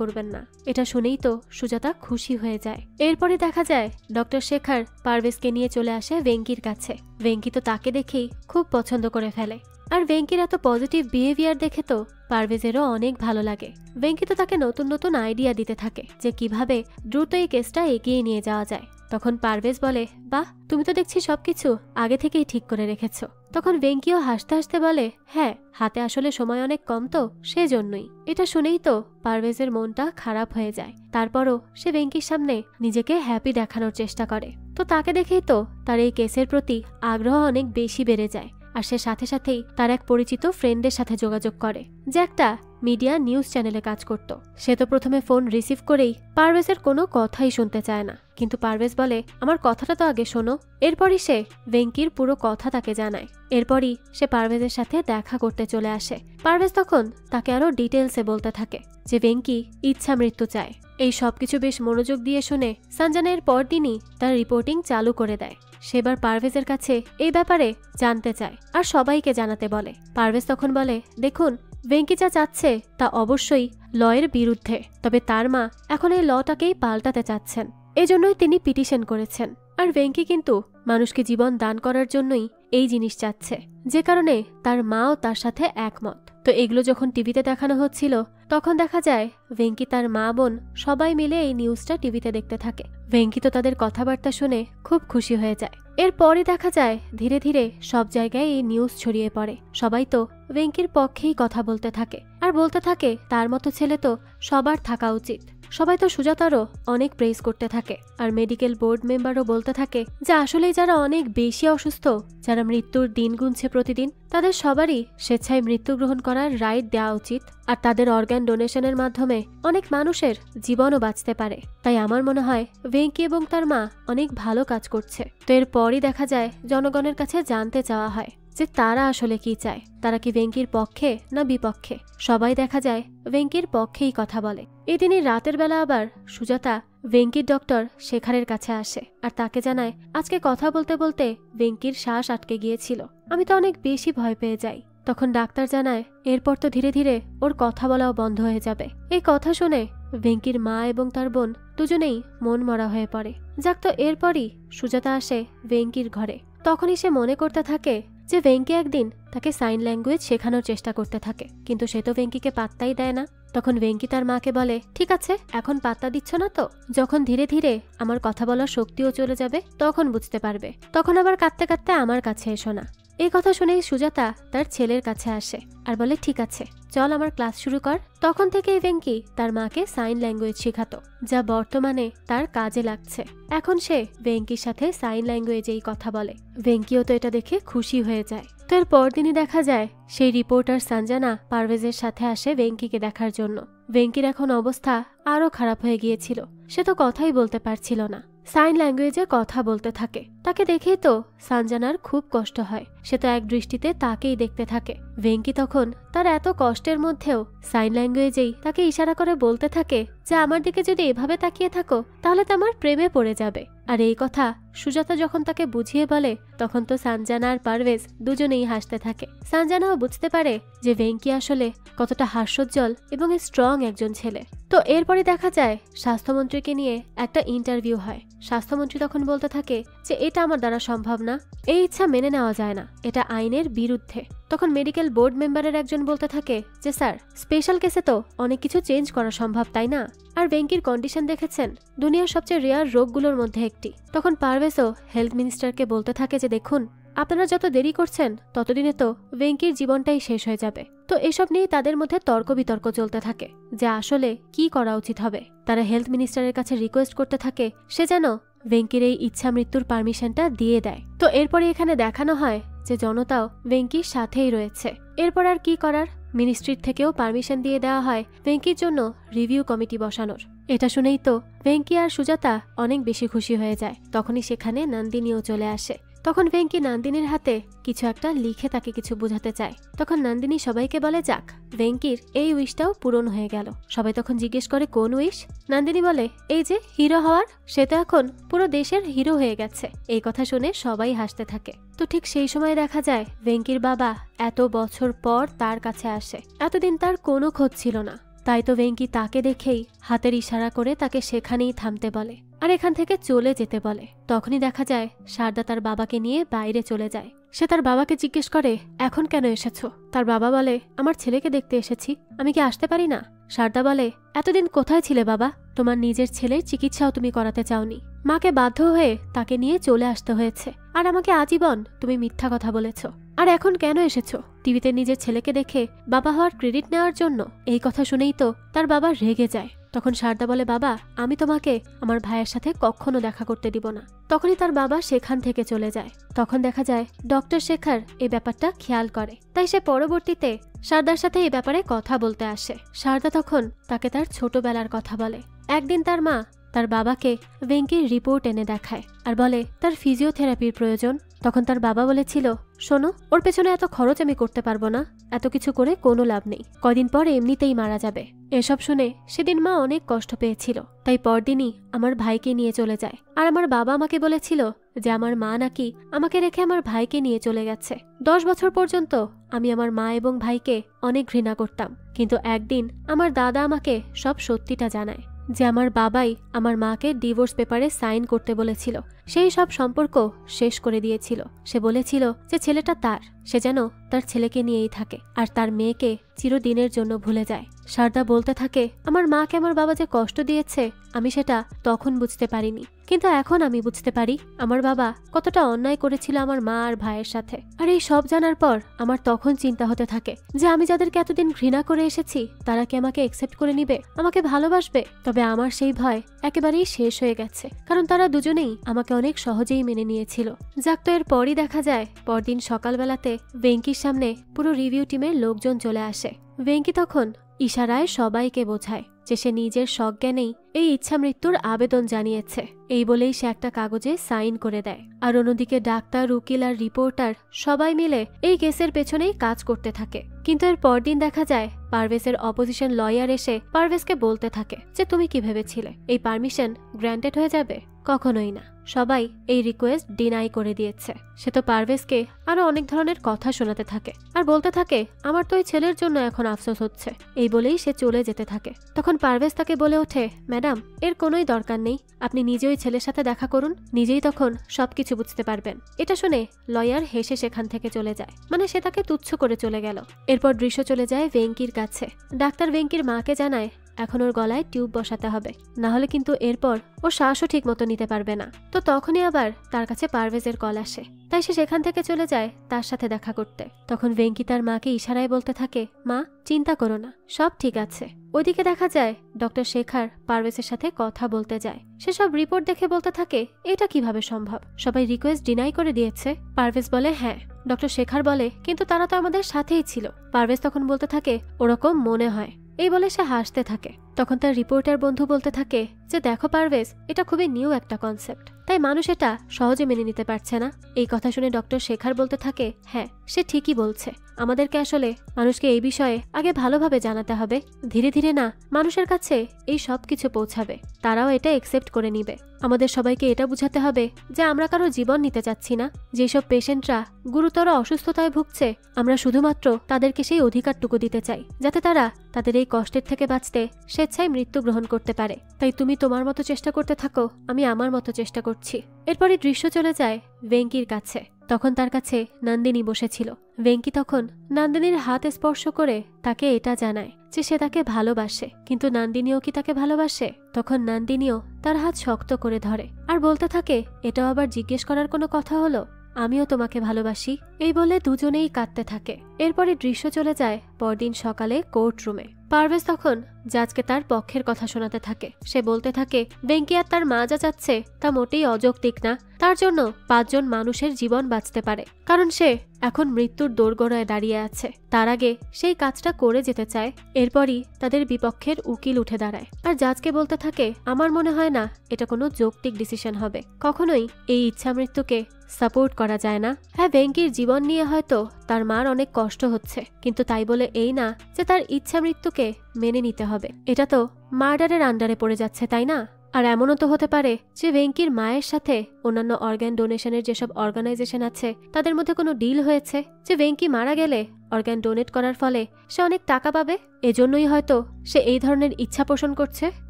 করবেন না। এটা শুনেই তো সুজাতা খুশি হয়ে যায়। এরপরে দেখা যায় ডক্টর শেখার পারভেজকে নিয়ে চলে আসে ভেঙ্কির কাছে। ভেঙ্কি তো তাকে দেখেই খুব পছন্দ করে ফেলে, আর ভেঙ্কির এত পজিটিভ বিহেভিয়ার দেখে তো পারভেজেরও অনেক ভালো লাগে। ভেঙ্কি তো তাকে নতুন নতুন আইডিয়া দিতে থাকে যে কিভাবে দ্রুত এই কেসটা এগিয়ে নিয়ে যাওয়া যায়। তখন পারভেজ বলে, বাহ, তুমি তো দেখছি সবকিছু আগে থেকেই ঠিক করে রেখেছ। তখন ভেঙ্কিও হাসতে হাসতে বলে, হ্যাঁ, হাতে আসলে সময় অনেক কম তো সেজন্যই। এটা শুনেই তো পারভেজের মনটা খারাপ হয়ে যায়। তারপরও সে ভেঙ্কির সামনে নিজেকে হ্যাপি দেখানোর চেষ্টা করে। তো তাকে দেখেই তো তার এই কেসের প্রতি আগ্রহ অনেক বেশি বেড়ে যায়, আর সে সাথে সাথেই তার এক পরিচিত ফ্রেন্ডের সাথে যোগাযোগ করে, যে একটা মিডিয়া নিউজ চ্যানেলে কাজ করত। সে তো প্রথমে ফোন রিসিভ করেই পারভেজের কোনো কথাই শুনতে চায় না, কিন্তু পারভেজ বলে, আমার কথাটা তো আগে শোনো। এরপরই সে ভেঙ্কির পুরো কথা তাকে জানায়। এরপরই সে পারভেজের সাথে দেখা করতে চলে আসে। পারভেজ তখন তাকে আরো ডিটেলসে বলতে থাকে যে ভেঙ্কি ইচ্ছা মৃত্যু চায়। এই সবকিছু বেশ মনোযোগ দিয়ে শুনে সঞ্জনার পরদিনই তার রিপোর্টিং চালু করে দেয়। সেবার পারভেজের কাছে এই ব্যাপারে জানতে চায় আর সবাইকে জানাতে বলে। পারভেজ তখন বলে, দেখুন, ভেঙ্কি যা চাচ্ছে তা অবশ্যই লয়ের বিরুদ্ধে, তবে তার মা এখন এই লটাকেই পাল্টাতে চাচ্ছেন, এজন্যই তিনি পিটিশন করেছেন। আর ভেঙ্কি কিন্তু মানুষকে জীবন দান করার জন্যই এই জিনিস চাচ্ছে, যে কারণে তার মাও তার সাথে একমত। তো এগুলো যখন টিভিতে দেখানো হচ্ছিল তখন দেখা যায় ভেঙ্কি, তার মা, বোন সবাই মিলে এই নিউজটা টিভিতে দেখতে থাকে। ভেঙ্কি তো তাদের কথাবার্তা শুনে খুব খুশি হয়ে যায়। এরপরই দেখা যায় ধীরে ধীরে সব জায়গায় এই নিউজ ছড়িয়ে পড়ে। সবাই তো ভেঙ্কির পক্ষেই কথা বলতে থাকে আর বলতে থাকে তার মতো ছেলে তো সবার থাকা উচিত। সবাই তো সুজাতারও অনেক প্রেজ করতে থাকে, আর মেডিকেল বোর্ড মেম্বারও বলতে থাকে যে আসলেই যারা অনেক বেশি অসুস্থ, যারা মৃত্যুর দিন গুনছে প্রতিদিন, তাদের সবারই স্বেচ্ছায় মৃত্যুগ্রহণ করার রাইট দেওয়া উচিত, আর তাদের অর্গান ডোনেশনের মাধ্যমে অনেক মানুষের জীবনও বাঁচতে পারে। তাই আমার মনে হয় ভেঙ্কি এবং তার মা অনেক ভালো কাজ করছে। তো এরপরই দেখা যায় জনগণের কাছে জানতে চাওয়া হয় যে তারা আসলে কি চায়, তারা কি ভেঙ্কির পক্ষে না বিপক্ষে। সবাই দেখা যায় ভেঙ্কির পক্ষেই কথা বলে। এদিনই রাতের বেলা আবার সুজাতা ভেঙ্কির ডক্টর শেখারের কাছে আসে আর তাকে জানায় আজকে কথা বলতে বলতে ভেঙ্কির শ্বাস আটকে গিয়েছিল, আমি তো অনেক বেশি ভয় পেয়ে যাই। তখন ডাক্তার জানায় এরপর তো ধীরে ধীরে ওর কথা বলাও বন্ধ হয়ে যাবে। এই কথা শুনে ভেঙ্কির মা এবং তার বোন দুজনেই মন মরা হয়ে পড়ে। যাক, তো এরপরই সুজাতা আসে ভেঙ্কির ঘরে। তখনই সে মনে করতে থাকে যে ভেঙ্কি একদিন তাকে সাইন ল্যাঙ্গুয়েজ শেখানোর চেষ্টা করতে থাকে, কিন্তু সে তো ভেঙ্কিকে পাত্তাই দেয় না। তখন ভেঙ্কি তার মাকে বলে, ঠিক আছে, এখন পাত্তা দিচ্ছ না তো, যখন ধীরে ধীরে আমার কথা বলার শক্তিও চলে যাবে তখন বুঝতে পারবে, তখন আবার কাঁদতে কাঁদতে আমার কাছে এসো না। এই কথা শুনেই সুজাতা তার ছেলের কাছে আসে আর বলে, ঠিক আছে, চল আমার ক্লাস শুরু কর। তখন থেকেই ভেঙ্কি তার মাকে সাইন ল্যাঙ্গুয়েজ শেখাতো, যা বর্তমানে তার কাজে লাগছে। এখন সে ভেঙ্কির সাথে সাইন ল্যাঙ্গুয়েজেই কথা বলে। ভেঙ্কিও তো এটা দেখে খুশি হয়ে যায়। তো এর পরদিনই দেখা যায় সেই রিপোর্টার সঞ্জনা পারভেজের সাথে আসে ভেঙ্কিকে দেখার জন্য। ভেঙ্কির এখন অবস্থা আরো খারাপ হয়ে গিয়েছিল, সে তো কথাই বলতে পারছিল না, সাইন ল্যাঙ্গুয়েজে কথা বলতে থাকে। তাকে দেখেই তো সঞ্জনার খুব কষ্ট হয়, সে তো এক দৃষ্টিতে তাকেই দেখতে থাকে। ভেঙ্কি তখন তার এত কষ্টের মধ্যেও সাইন ল্যাঙ্গুয়েজেই তাকে ইশারা করে বলতে থাকে যে আমার দিকে যদি এভাবে তাকিয়ে থাকো তাহলে তো আমার প্রেমে পড়ে যাবে। আর এই কথা সুজাতা যখন তাকে বুঝিয়ে বলে তখন তো সানজানা আর পারভেজ দুজনেই হাসতে থাকে। সানজানাও বুঝতে পারে যে ভেঙ্কি আসলে কতটা হাস্যোজ্জ্বল এবং স্ট্রং একজন ছেলে। তো এরপরে দেখা যায় স্বাস্থ্যমন্ত্রীকে নিয়ে একটা ইন্টারভিউ হয়। স্বাস্থ্যমন্ত্রী তখন বলতে থাকে যে এটা আমার দ্বারা সম্ভব না, এই ইচ্ছা মেনে নেওয়া যায় না, এটা আইনের বিরুদ্ধে। তখন মেডিকেল বোর্ড মেম্বারের একজন বলতে থাকে যে স্যার, স্পেশাল কেসে তো অনেক কিছু চেঞ্জ করা সম্ভব, তাই না? আর ভেঙ্কির কন্ডিশন দেখেছেন, দুনিয়ার সবচেয়ে রেয়ার রোগগুলোর মধ্যে একটি। তখন পারভেজও হেলথ মিনিস্টারকে বলতে থাকে যে দেখুন, আপনারা যত দেরি করছেন ততদিনে তো ভেঙ্কির জীবনটাই শেষ হয়ে যাবে। তো এসব নিয়ে তাদের মধ্যে তর্ক বিতর্ক চলতে থাকে যে আসলে কি করা উচিত হবে। তারা হেলথ মিনিস্টারের কাছে রিকোয়েস্ট করতে থাকে সে যেন ভেঙ্কির এই ইচ্ছা মৃত্যুর পারমিশনটা দিয়ে দেয়। তো এরপরে এখানে দেখানো হয় যে জনতাও ভেঙ্কির সাথেই রয়েছে। এরপর আর কি করার, মিনিস্ট্রির থেকেও পারমিশন দিয়ে দেওয়া হয় ভেঙ্কির জন্য রিভিউ কমিটি বসানোর। এটা শুনেই তো ভেঙ্কি আর সুজাতা অনেক বেশি খুশি হয়ে যায়। তখনই সেখানে নন্দিনীও চলে আসে। তখন ভেঙ্কি নন্দিনীর হাতে কিছু একটা লিখে তাকে কিছু বোঝাতে চায়। তখন নন্দিনী সবাইকে বলে যাক, ভেঙ্কির এই উইশটাও পূরণ হয়ে গেল। সবাই তখন জিজ্ঞেস করে কোন উইশ? নন্দিনী বলে এই যে হিরো হওয়ার, সে তো এখন পুরো দেশের হিরো হয়ে গেছে। এই কথা শুনে সবাই হাসতে থাকে। তো ঠিক সেই সময় দেখা যায় ভেঙ্কির বাবা এত বছর পর তার কাছে আসে। এতদিন তার কোনো খোঁজ ছিল না, তাই তো ভেঙ্কি তাকে দেখেই হাতের ইশারা করে তাকে সেখানেই থামতে বলে আর এখান থেকে চলে যেতে বলে। তখনই দেখা যায় শারদা তার বাবাকে নিয়ে বাইরে চলে যায়। সে তার বাবাকে জিজ্ঞেস করে এখন কেন এসেছো? তার বাবা বলে আমার ছেলেকে দেখতে এসেছি, আমি কি আসতে পারি না? শারদা বলে এতদিন কোথায় ছিলে বাবা? তোমার নিজের ছেলের চিকিৎসাও তুমি করাতে চাওনি, মাকে বাধ্য হয়ে তাকে নিয়ে চলে আসতে হয়েছে, আর আমাকে আজীবন তুমি মিথ্যা কথা বলেছ। আর এখন কেন এসেছো? টিভিতে নিজের ছেলেকে দেখে বাবা হওয়ার ক্রেডিট নেওয়ার জন্য? এই কথা শুনেই তো তার বাবা রেগে যায়। তখন শারদা বলে বাবা, আমি তোমাকে আমার ভাইয়ের সাথে কখনো দেখা করতে দিব না। তখনই তার বাবা সেখান থেকে চলে যায়। তখন দেখা যায় ডক্টর শেখর এই ব্যাপারটা খেয়াল করে, তাই সে পরবর্তীতে শারদার সাথে এই ব্যাপারে কথা বলতে আসে। শারদা তখন তাকে তার ছোটবেলার কথা বলে। একদিন তার মা তার বাবাকে ভেঙ্কির রিপোর্ট এনে দেখায় আর বলে তার ফিজিওথেরাপির প্রয়োজন। তখন তার বাবা বলেছিল শোনো, ওর পেছনে এত খরচ আমি করতে পারবো না, এত কিছু করে কোনো লাভ নেই, কদিন পর এমনিতেই মারা যাবে। এসব শুনে সেদিন মা অনেক কষ্ট পেয়েছিল, তাই পরদিনই আমার ভাইকে নিয়ে চলে যায়। আর আমার বাবা আমাকে বলেছিল যে আমার মা নাকি আমাকে রেখে আমার ভাইকে নিয়ে চলে গেছে। 10 বছর পর্যন্ত আমি আমার মা এবং ভাইকে অনেক ঘৃণা করতাম, কিন্তু একদিন আমার দাদা আমাকে সব সত্যিটা জানায় যে আমার বাবাই আমার মাকে ডিভোর্স পেপারে সাইন করতে বলেছিল, সেই সব সম্পর্ক শেষ করে দিয়েছিল। সে বলেছিল যে ছেলেটা তার, সে যেন তার ছেলেকে নিয়েই থাকে আর তার মেয়েকে চিরদিনের জন্য ভুলে যায়। শারদা বলতে থাকে আমার মাকে আমার বাবা যে কষ্ট দিয়েছে আমি সেটা তখন বুঝতে পারিনি, কিন্তু এখন আমি বুঝতে পারি আমার বাবা কতটা অন্যায় করেছিল আমার মা আর ভাইয়ের সাথে। আর এই সব জানার পর আমার তখন চিন্তা হতে থাকে যে আমি যাদেরকে এতদিন ঘৃণা করে এসেছি তারা কি আমাকে একসেপ্ট করে নিবে, আমাকে ভালোবাসবে? তবে আমার সেই ভয় একেবারেই শেষ হয়ে গেছে, কারণ তারা দুজনেই আমাকে অনেক সহজেই মেনে নিয়েছিল। যাক, তো এর পরই দেখা যায় পরদিন সকালবেলাতে ভেঙ্কির সামনে পুরো রিভিউ টিমের লোকজন চলে আসে। ভেঙ্কি তখন ইশারায় সবাইকে বোঝায় যে সে নিজের সজ্ঞানেই এই ইচ্ছা মৃত্যুর আবেদন জানিয়েছে। এই বলেই সে একটা কাগজে সাইন করে দেয়। আর অন্যদিকে ডাক্তার, উকিল আর রিপোর্টার সবাই মিলে এই কেসের পেছনেই কাজ করতে থাকে। কিন্তু এর পরদিন দেখা যায় পারভেজের অপোজিশন লয়ার এসে পারভেজকে বলতে থাকে যে তুমি কি ভেবেছিলে এই পারমিশন গ্র্যান্টেড হয়ে যাবে? কখনোই না, সবাই এই রিকোয়েস্ট ডিনাই করে দিয়েছে। সে তো পারভেজকে আরো অনেক ধরনের কথা শোনাতে থাকে আর বলতে থাকে আমার তো এই ছেলের জন্য এখন আফসোস হচ্ছে। এই বলেই সে চলে যেতে থাকে। তখন পারভেজ তাকে বলে ওঠে ম্যাডাম, এর কোনোই দরকার নেই, আপনি নিজে ওই ছেলের সাথে দেখা করুন, নিজেই তখন সবকিছু বুঝতে পারবেন। এটা শুনে লয়ার হেসে সেখান থেকে চলে যায়, মানে সে তাকে তুচ্ছ করে চলে গেল। এরপর দৃশ্য চলে যায় ভেঙ্কির কাছে। ডাক্তার ভেঙ্কির মাকে জানায় এখন ওর গলায় টিউব বসাতে হবে, না হলে কিন্তু এরপর ও শ্বাসও ঠিক মতো নিতে পারবে না। তো তখনই আবার তার কাছে পারভেজের কল আসে, তাই সে সেখান থেকে চলে যায় তার সাথে দেখা করতে। তখন ভেঙ্কি তার মাকে ইশারায় বলতে থাকে মা, চিন্তা করো না, সব ঠিক আছে। ওইদিকে দেখা যায় ডক্টর শেখর পারভেজের সাথে কথা বলতে যায়। সে সব রিপোর্ট দেখে বলতে থাকে এটা কিভাবে সম্ভব, সবাই রিকোয়েস্ট ডিনাই করে দিয়েছে। পারভেজ বলে হ্যাঁ। ডক্টর শেখর বলে কিন্তু তারা তো আমাদের সাথেই ছিল। পারভেজ তখন বলতে থাকে ওরকম মনে হয়। এই বলে সে হাসতে থাকে। তখন তার রিপোর্টার বন্ধু বলতে থাকে যে দেখো পারভেজ, এটা খুবই নিউ একটা কনসেপ্ট, তাই মানুষ এটা সহজে মেনে নিতে পারছে না। এই কথা শুনে ডক্টর শেখর বলতে থাকে হ্যাঁ, সে ঠিকই বলছে, আমাদেরকে আসলে মানুষকে এই বিষয়ে আগে ভালোভাবে জানাতে হবে, ধীরে ধীরে না মানুষের কাছে এই সব কিছু পৌঁছাবে, তারাও এটা একসেপ্ট করে নিবে। আমাদের সবাইকে এটা বুঝাতে হবে যে আমরা কারো জীবন নিতে চাচ্ছি না। যেসব পেশেন্টরা গুরুতর অসুস্থতায় ভুগছে আমরা শুধুমাত্র তাদেরকে সেই অধিকারটুকু দিতে চাই যাতে তারা তাদের এই কষ্টের থেকে বাঁচতে স্বেচ্ছায় মৃত্যু গ্রহণ করতে পারে। তাই তুমি তোমার মতো চেষ্টা করতে থাকো, আমি আমার মতো চেষ্টা করছি। এরপরই দৃশ্য চলে যায় ভেঙ্কির কাছে। তখন তার কাছে নন্দিনী বসেছিল। ভেঙ্কি তখন নন্দিনীর হাত স্পর্শ করে তাকে এটা জানায় যে সে তাকে ভালোবাসে, কিন্তু নন্দিনীও কি তাকে ভালোবাসে? তখন নন্দিনীও তার হাত শক্ত করে ধরে আর বলতে থাকে, এটাও আবার জিজ্ঞেস করার কোনো কথা হলো? আমিও তোমাকে ভালোবাসি। এই বলে দুজনেই কাঁদতে থাকে। এরপরে দৃশ্য চলে যায় পরদিন সকালে কোর্ট রুমে। পারভেজ তখন জাজকে তার পক্ষের কথা শোনাতে থাকে। সে বলতে থাকে ভেঙ্কি আর তার মা যা চাচ্ছে তা মোটেই অযৌক্তিক না। তার জন্য 5 জন মানুষের জীবন বাঁচতে পারে, কারণ সে এখন মৃত্যুর দোরগোড়ায় দাঁড়িয়ে আছে। তার আগে সেই কাজটা করে যেতে চায়। এরপরই তাদের বিপক্ষের উকিল উঠে দাঁড়ায় আর জাজকে বলতে থাকে, আমার মনে হয় না এটা কোনো যৌক্তিক ডিসিশন হবে। কখনোই এই ইচ্ছা মৃত্যুকে সাপোর্ট করা যায় না। হ্যাঁ, ভেঙ্কির জীবন নিয়ে হয়তো তার মার অনেক কষ্ট হচ্ছে, কিন্তু তাই বলে এই না যে তার ইচ্ছা মৃত্যুকে মেনে নিতে হবে। এটা তো মার্ডারের আন্ডারে পড়ে যাচ্ছে, তাই না? আর এমনও তো হতে পারে যে ভেঙ্কির মায়ের সাথে অন্যান্য অর্গান ডোনেশনের যেসব অর্গানাইজেশন আছে তাদের মধ্যে কোনো ডিল হয়েছে যে ভেঙ্কি মারা গেলে অর্গান ডোনেট করার ফলে সে অনেক টাকা পাবে। এজন্যই হয়তো সে এই ধরনের ইচ্ছা পোষণ করছে।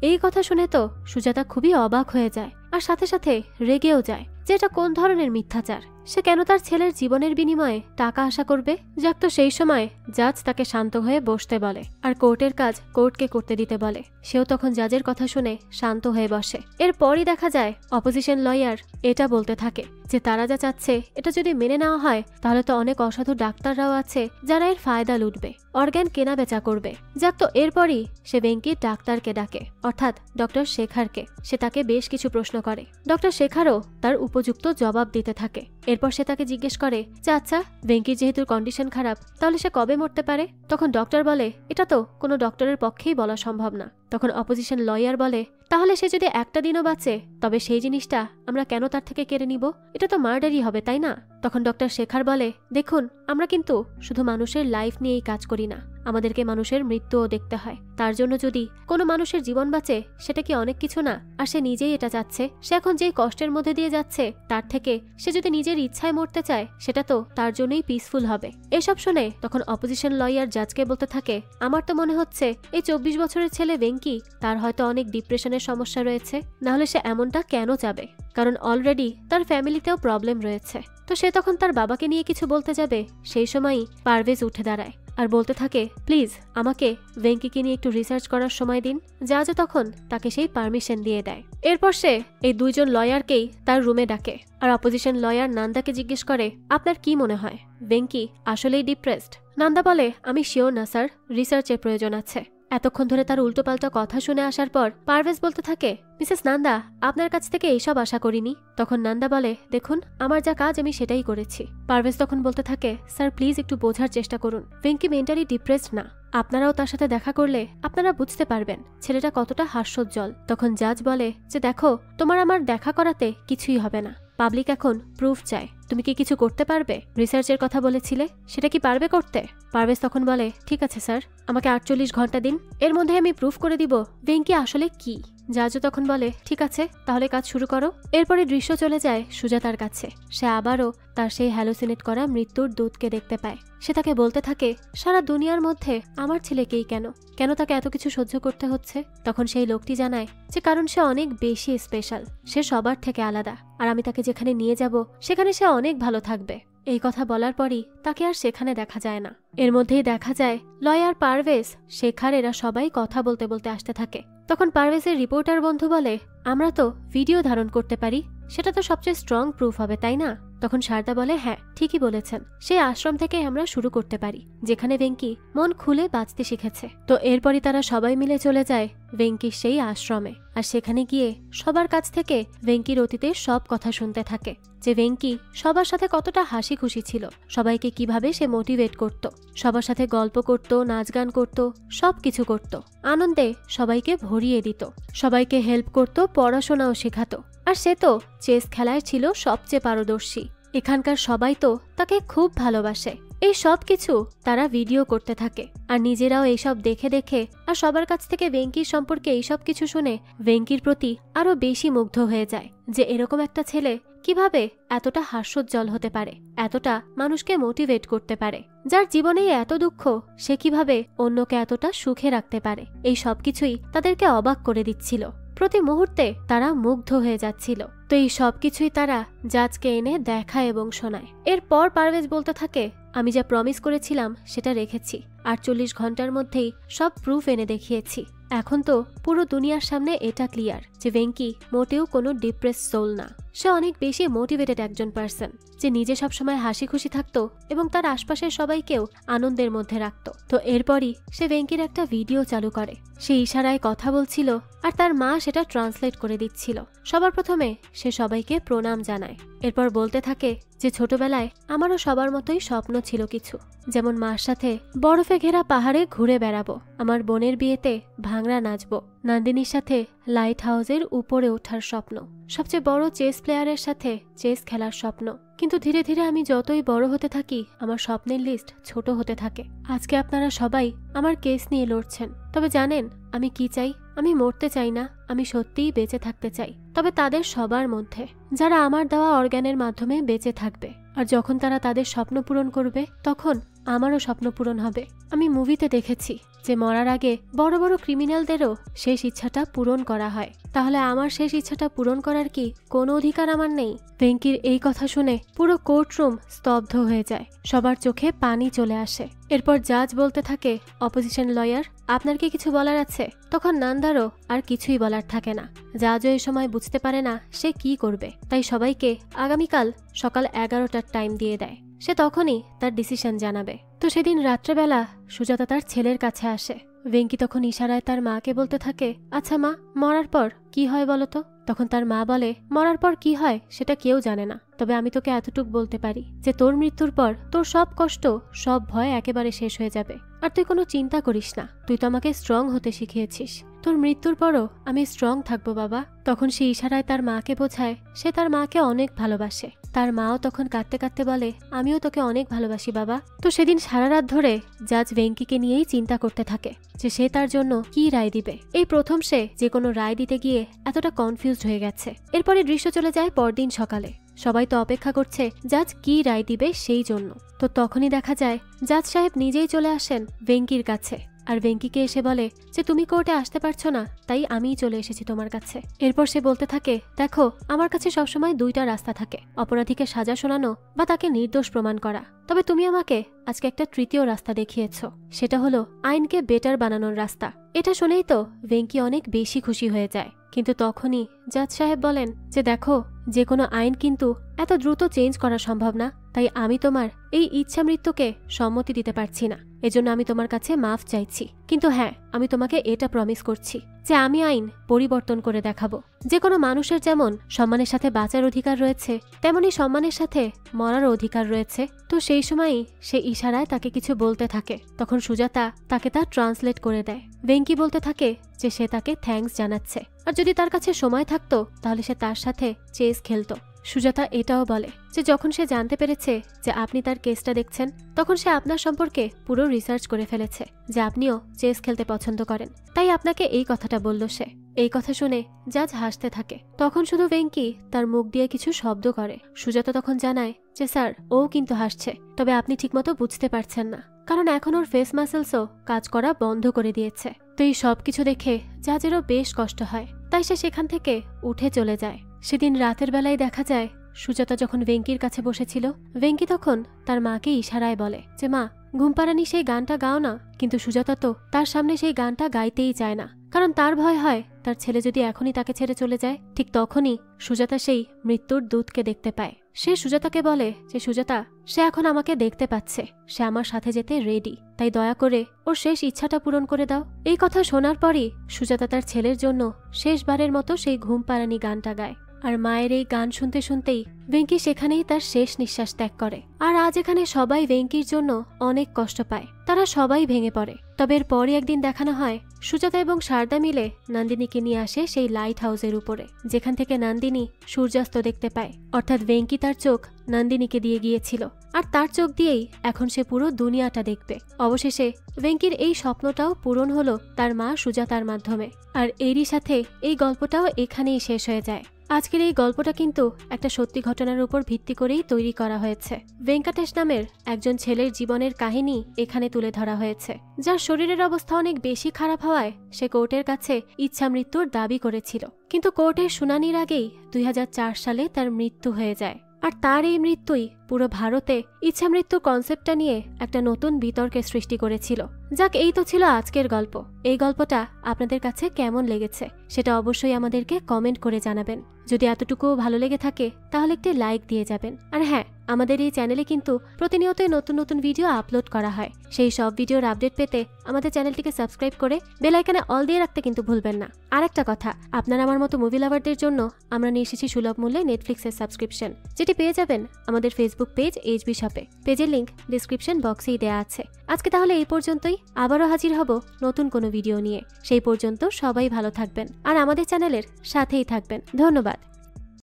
এই কথা শুনে তো সুজাতা খুবই অবাক হয়ে যায় আর সাথে সাথে রেগেও যায় যে এটা কোন ধরনের মিথ্যাচার। সে কেন তার ছেলের জীবনের বিনিময়ে টাকা আশা করবে? যাক, তো সেই সময় জাজ তাকে শান্ত হয়ে বসতে বলে আর কোর্টের কাজ কোর্টকে করতে দিতে বলে। সেও তখন জাজের কথা শুনে শান্ত হয়ে বসে। এরপরই দেখা যায় অপোজিশন লয়ার এটা বলতে থাকে যে তারা যা চাচ্ছে এটা যদি মেনে নেওয়া হয় তাহলে তো অনেক অসাধু ডাক্তাররাও আছে যারা এর ফায়দা লুটবে, অর্গান কেনা বেচা করবে। যাক, তো এরপরই সে ভেঙ্কির ডাক্তারকে ডাকে, অর্থাৎ ডক্টর শেখারকে। সে তাকে বেশ কিছু প্রশ্ন করে। ডক্টর শেখারও তার উপযুক্ত জবাব দিতে থাকে। এরপর সে তাকে জিজ্ঞেস করে যে আচ্ছা, ভেঙ্কির যেহেতু কন্ডিশন খারাপ তাহলে সে কবে মরতে পারে? তখন ডক্টর বলে এটা তো কোনো ডক্টরের পক্ষেই বলা সম্ভব না। তখন অপোজিশন লয়ার বলে তাহলে সে যদি একটা দিনও বাঁচে তবে সেই জিনিসটা আমরা কেন তার থেকে কেড়ে নিব? এটা তো মার্ডারই হবে, তাই না? তখন ডক্টর শেখার বলে দেখুন, আমরা কিন্তু শুধু মানুষের লাইফ নিয়েই কাজ করি না, আমাদেরকে মানুষের মৃত্যুও দেখতে হয়। তার জন্য যদি কোনো মানুষের জীবন বাঁচে সেটা কি অনেক কিছু না? আর সে নিজেই এটা চাচ্ছে। সে এখন যেই কষ্টের মধ্যে দিয়ে যাচ্ছে তার থেকে সে যদি নিজের ইচ্ছায় মরতে চায় সেটা তো তার জন্যই পিসফুল হবে। এসব শুনে তখন অপোজিশন লয়ার জাজকে বলতে থাকে আমার তো মনে হচ্ছে এই 24 বছরের ছেলে ভেঙ্কি তার হয়তো অনেক ডিপ্রেশনের সমস্যা রয়েছে, নাহলে সে এমনটা কেন চাবে? কারণ অলরেডি তার ফ্যামিলিতেও প্রবলেম রয়েছে। তো সে তখন তার বাবাকে নিয়ে কিছু বলতে যাবে, সেই সময়ই পারভেজ উঠে দাঁড়ায় আর বলতে থাকে প্লিজ আমাকে ভেঙ্কিকে নিয়ে একটু রিসার্চ করার সময় দিন। জাজও তখন তাকে সেই পারমিশন দিয়ে দেয়। এরপর সে এই 2 জন লয়ারকেই তার রুমে ডাকে আর অপোজিশন লয়ার নান্দাকে জিজ্ঞেস করে আপনার কি মনে হয় ভেঙ্কি আসলেই ডিপ্রেসড? নান্দা বলে আমি শিওর না স্যার, রিসার্চের প্রয়োজন আছে। এতক্ষণ ধরে তার উল্টোপাল্টা কথা শুনে আসার পর পারভেজ বলতে থাকে মিসেস নান্দা, আপনার কাছ থেকে এইসব আশা করিনি। তখন নান্দা বলে দেখুন, আমার যা কাজ আমি সেটাই করেছি। পারভেজ তখন বলতে থাকে স্যার প্লিজ একটু বোঝার চেষ্টা করুন, ভেঙ্কি মেন্টালি ডিপ্রেসড না। আপনারাও তার সাথে দেখা করলে আপনারা বুঝতে পারবেন ছেলেটা কতটা হাস্যোজ্জ্বল। তখন জাজ বলে যে দেখো, তোমার আমার দেখা করাতে কিছুই হবে না, পাবলিক এখন প্রুফ চায়। তুমি কি কিছু করতে পারবে? রিসার্চের কথা বলেছিলে, সেটা কি পারবে করতে? পারভেজ তখন বলে ঠিক আছে স্যার, আমাকে 48 ঘন্টা দিন, এর মধ্যে আমি প্রুফ করে দিব ভেঙ্কি আসলে কি। জাজও তখন বলে ঠিক আছে, তাহলে কাজ শুরু করো। এরপরে দৃশ্য চলে যায় সুজাতার কাছে। সে আবারও তার সেই হ্যালোসিনেট করা মৃত্যুর দূতকে দেখতে পায়। সে তাকে বলতে থাকে সারা দুনিয়ার মধ্যে আমার ছেলেকেই কেন কেন তাকে এত কিছু সহ্য করতে হচ্ছে? তখন সেই লোকটি জানায় যে কারণ সে অনেক বেশি স্পেশাল, সে সবার থেকে আলাদা, আর আমি তাকে যেখানে নিয়ে যাব সেখানে সে অনেক ভালো থাকবে। এই কথা বলার পরই তাকে আর সেখানে দেখা যায় না। এর মধ্যেই দেখা যায় লয়ার পারভেজ, শেখার এরা সবাই কথা বলতে বলতে আসতে থাকে। তখন পারভেজের রিপোর্টার বন্ধু বলে আমরা তো ভিডিও ধারণ করতে পারি, সেটা তো সবচেয়ে স্ট্রং প্রুফ হবে, তাই না? তখন শারদা বলে হ্যাঁ ঠিকই বলেছেন, সেই আশ্রম থেকে আমরা শুরু করতে পারি যেখানে ভেঙ্কি মন খুলে বাঁচতে শিখেছে। তো এরপরই তারা সবাই মিলে চলে যায় ভেঙ্কির সেই আশ্রমে আর সেখানে গিয়ে সবার কাছ থেকে ভেঙ্কির অতীতের সব কথা শুনতে থাকে, যে ভেঙ্কি সবার সাথে কতটা হাসি খুশি ছিল, সবাইকে কিভাবে সে মোটিভেট করত, সবার সাথে গল্প করত, নাচ গান করত, সবকিছু করত, আনন্দে সবাইকে ভরিয়ে দিত, সবাইকে হেল্প করত, পড়াশোনাও শেখাতো। আর সে তো চেস খেলায় ছিল সবচেয়ে পারদর্শী। এখানকার সবাই তো তাকে খুব ভালোবাসে। এই সব কিছু তারা ভিডিও করতে থাকে আর নিজেরাও এইসব দেখে দেখে আর সবার কাছ থেকে ভেঙ্কির সম্পর্কে এইসব কিছু শুনে ভেঙ্কির প্রতি আরো বেশি মুগ্ধ হয়ে যায় যে এরকম একটা ছেলে কিভাবে এতটা হাস্যোজ্জ্বল হতে পারে, এতটা মানুষকে মোটিভেট করতে পারে, যার জীবনে এত দুঃখ সে কিভাবে অন্যকে এতটা সুখে রাখতে পারে। এই সবকিছুই তাদেরকে অবাক করে দিচ্ছিল। প্রতি মুহূর্তে তারা মুগ্ধ হয়ে যাচ্ছিল। তো এই সবকিছুই তারা জাজকে এনে দেখায় এবং শোনায়। এরপর পারভেজ বলতে থাকে, আমি যা প্রমিস করেছিলাম সেটা রেখেছি, 48 ঘন্টার মধ্যেই সব প্রুফ এনে দেখিয়েছি। এখন তো পুরো দুনিয়ার সামনে এটা ক্লিয়ার যে ভেঙ্কি মোটেও কোনো ডিপ্রেস সোল না। সে অনেক বেশি মোটিভেটেড একজন পার্সন, যে নিজে সবসময় হাসি খুশি থাকতো এবং তার আশপাশের সবাইকেও আনন্দের মধ্যে রাখতো। তো এরপরই সে ভেঙ্কির একটা ভিডিও চালু করে। সে ইশারায় কথা বলছিল আর তার মা সেটা ট্রান্সলেট করে দিচ্ছিল। সবার প্রথমে সে সবাইকে প্রণাম জানায়। এরপর বলতে থাকে যে ছোটবেলায় আমারও সবার মতোই স্বপ্ন ছিল কিছু, যেমন মার সাথে বরফে ঘেরা পাহাড়ে ঘুরে বেড়াবো, আমার বোনের বিয়েতে ভাংড়া নাচবো, নন্দিনীর সাথে লাইট হাউসের উপরে ওঠার স্বপ্ন, সবচেয়ে বড় চেস প্লেয়ারের সাথে চেস খেলার স্বপ্ন। কিন্তু ধীরে ধীরে আমি যতই বড় হতে থাকি আমার স্বপ্নের লিস্ট ছোট হতে থাকে। আজকে আপনারা সবাই আমার কেস নিয়ে লড়ছেন, তবে জানেন আমি কি চাই? আমি মরতে চাই না, আমি সত্যিই বেঁচে থাকতে চাই, তবে তাদের সবার মধ্যে যারা আমার দেওয়া অর্গানের মাধ্যমে বেঁচে থাকবে। আর যখন তারা তাদের স্বপ্ন পূরণ করবে তখন আমারও স্বপ্ন পূরণ হবে। আমি মুভিতে দেখেছি যে মরার আগে বড় বড় ক্রিমিনালদেরও শেষ ইচ্ছাটা পূরণ করা হয়, তাহলে আমার শেষ ইচ্ছাটা পূরণ করার কি কোনো অধিকার আমার নেই? ভেঙ্কির এই কথা শুনে পুরো কোর্টরুম স্তব্ধ হয়ে যায়, সবার চোখে পানি চলে আসে। এরপর জাজ বলতে থাকে, অপোজিশন লয়ার আপনার কি কিছু বলার আছে? তখন নন্দারও আর কিছুই বলার থাকে না। জাজও এই সময় বুঝতে পারে না সে কি করবে, তাই সবাইকে আগামীকাল সকাল 11টার টাইম দিয়ে দেয়। সে তখনই তার ডিসিশন জানাবে। তো সেদিন রাত্রেবেলা সুজাতা তার ছেলের কাছে আসে। ভেঙ্কি তখন ইশারায় তার মাকে বলতে থাকে, আচ্ছা মা, মরার পর কি হয় বলতো? তখন তার মা বলে, মরার পর কি হয় সেটা কেউ জানে না, তবে আমি তোকে এতটুকু বলতে পারি যে তোর মৃত্যুর পর তোর সব কষ্ট, সব ভয় একেবারে শেষ হয়ে যাবে। আর তুই কোনো চিন্তা করিস না, তুই তো আমাকে স্ট্রং হতে শিখিয়েছিস, তোর মৃত্যুর পরও আমি স্ট্রং থাকবো বাবা। তখন সে ইশারায় তার মাকে বোঝায় সে তার মাকে অনেক ভালোবাসে। তার মাও তখন কাঁদতে কাঁদতে বলে, আমিও তোকে অনেক ভালোবাসি বাবা। তো সেদিন সারা রাত ধরে জাজ ভেঙ্কিকে নিয়েই চিন্তা করতে থাকে যে সে তার জন্য কি রায় দিবে। এই প্রথম সে যে কোনো রায় দিতে গিয়ে এতটা কনফিউজড হয়ে গেছে। এরপরে দৃশ্য চলে যায় পরদিন সকালে। সবাই তো অপেক্ষা করছে জাজ কি রায় দিবে সেই জন্য। তো তখনই দেখা যায় জাজ সাহেব নিজেই চলে আসেন ভেঙ্কির কাছে আর ভেঙ্কিকে এসে বলে যে তুমি কোর্টে আসতে পারছো না, তাই আমিই চলে এসেছি তোমার কাছে। এরপর সে বলতে থাকে, দেখো আমার কাছে সবসময় দুইটা রাস্তা থাকে, অপরাধীকে সাজা শোনানো বা তাকে নির্দোষ প্রমাণ করা, তবে তুমি আমাকে আজকে একটা তৃতীয় রাস্তা দেখিয়েছ, সেটা হলো আইনকে বেটার বানানোর রাস্তা। এটা শুনেই তো ভেঙ্কি অনেক বেশি খুশি হয়ে যায়। কিন্তু তখনই জাজ সাহেব বলেন যে দেখো, যে কোনো আইন কিন্তু এত দ্রুত চেঞ্জ করা সম্ভব না, তাই আমি তোমার এই ইচ্ছা মৃত্যুকে সম্মতি দিতে পারছি না। এজন্য আমি তোমার কাছে মাফ চাইছি, কিন্তু হ্যাঁ, আমি তোমাকে এটা প্রমিস করছি যে আমি আইন পরিবর্তন করে দেখাবো। যে কোনো মানুষের যেমন সম্মানের সাথে বাঁচার অধিকার রয়েছে, তেমনি সম্মানের সাথে মরারও অধিকার রয়েছে। তো সেই সময়ই সে ইশারায় তাকে কিছু বলতে থাকে। তখন সুজাতা তাকে তা ট্রান্সলেট করে দেয়। ভেঙ্কি বলতে থাকে যে সে তাকে থ্যাঙ্কস জানাচ্ছে, আর যদি তার কাছে সময় থাকতো তাহলে সে তার সাথে চেস খেলতো। সুজাতা এটাও বলে যে যখন সে জানতে পেরেছে যে আপনি তার কেসটা দেখছেন, তখন সে আপনার সম্পর্কে পুরো রিসার্চ করে ফেলেছে যে আপনিও চেস খেলতে পছন্দ করেন, তাই আপনাকে এই কথাটা বলল সে। এই কথা শুনে জাজ হাসতে থাকে। তখন শুধু ভেঙ্কি তার মুখ দিয়ে কিছু শব্দ করে। সুজাতা তখন জানায় যে স্যার, ও কিন্তু হাসছে, তবে আপনি ঠিকমতো বুঝতে পারছেন না, কারণ এখন ওর ফেস মাসেলসও কাজ করা বন্ধ করে দিয়েছে। তো এই সব কিছু দেখে জাজেরও বেশ কষ্ট হয়, তাই সে সেখান থেকে উঠে চলে যায়। সেদিন রাতের বেলায় দেখা যায় সুজাতা যখন ভেঙ্কির কাছে বসেছিল, ভেঙ্কি তখন তার মাকে ইশারায় বলে যে মা, ঘুমপাড়ানি সেই গানটা গাও না। কিন্তু সুজাতা তো তার সামনে সেই গানটা গাইতেই চায় না, কারণ তার ভয় হয় তার ছেলে যদি এখনই তাকে ছেড়ে চলে যায়। ঠিক তখনই সুজাতা সেই মৃত্যুর দূতকে দেখতে পায়। সে সুজাতাকে বলে যে সুজাতা, সে এখন আমাকে দেখতে পাচ্ছে, সে আমার সাথে যেতে রেডি, তাই দয়া করে ওর শেষ ইচ্ছাটা পূরণ করে দাও। এই কথা শোনার পরই সুজাতা তার ছেলের জন্য শেষবারের মতো সেই ঘুমপাড়ানি গানটা গায়। আর মায়ের এই গান শুনতে শুনতেই ভেঙ্কি সেখানেই তার শেষ নিঃশ্বাস ত্যাগ করে। আর আজ এখানে সবাই ভেঙ্কির জন্য অনেক কষ্ট পায়, তারা সবাই ভেঙে পড়ে। তবে এর পরই একদিন দেখানো হয় সুজাতা এবং শারদা মিলে নন্দিনীকে নিয়ে আসে সেই লাইট হাউসের উপরে, যেখান থেকে নন্দিনী সূর্যাস্ত দেখতে পায়। অর্থাৎ ভেঙ্কি তার চোখ নন্দিনীকে দিয়ে গিয়েছিল, আর তার চোখ দিয়েই এখন সে পুরো দুনিয়াটা দেখবে। অবশেষে ভেঙ্কির এই স্বপ্নটাও পূরণ হলো তার মা সুজাতার মাধ্যমে। আর এরই সাথে এই গল্পটাও এখানেই শেষ হয়ে যায়। আজকের এই গল্পটা কিন্তু একটা সত্যি ঘটনার উপর ভিত্তি করেই তৈরি করা হয়েছে। ভেঙ্কটেশ নামের একজন ছেলের জীবনের কাহিনী এখানে তুলে ধরা হয়েছে, যার শরীরের অবস্থা অনেক বেশি খারাপ হওয়ায় সে কোর্টের কাছে ইচ্ছা মৃত্যুর দাবি করেছিল। কিন্তু কোর্টের শুনানির আগেই 2004 সালে তার মৃত্যু হয়ে যায়। আর তার এই মৃত্যুই পুরো ভারতে ইচ্ছা মৃত্যুর কনসেপ্টটা নিয়ে একটা নতুন বিতর্কের সৃষ্টি করেছিল। যাক, এই তো ছিল আজকের গল্প। এই গল্পটা আপনাদের কাছে কেমন লেগেছে সেটা অবশ্যই আমাদেরকে কমেন্ট করে জানাবেন। যদি এতটুকুও ভালো লেগে থাকে তাহলে একটি লাইক দিয়ে যাবেন। আর হ্যাঁ, আমাদের এই চ্যানেলে কিন্তু প্রতিনিয়তই নতুন নতুন ভিডিও আপলোড করা হয়। সেই সব ভিডিওর আপডেট পেতে আমাদের চ্যানেলটিকে সাবস্ক্রাইব করে বেল আইকনে অল দিয়ে রাখতে কিন্তু ভুলবেন না। আর একটা কথা, আপনারা আমার মতো মুভি লাভারদের জন্য আমরা নিয়ে এসেছি সুলভ মূল্যে নেটফ্লিক্সের সাবস্ক্রিপশন, যেটি পেয়ে যাবেন আমাদের ফেসবুক পেজ এইচবি শপে। পেজের লিংক ডিসক্রিপশন বক্সেই দেওয়া আছে। আজকে তাহলে এই পর্যন্তই, আবারও হাজির হব নতুন কোনো ভিডিও নিয়ে। সেই পর্যন্ত সবাই ভালো থাকবেন আর আমাদের চ্যানেলের সাথেই থাকবেন। ধন্যবাদ।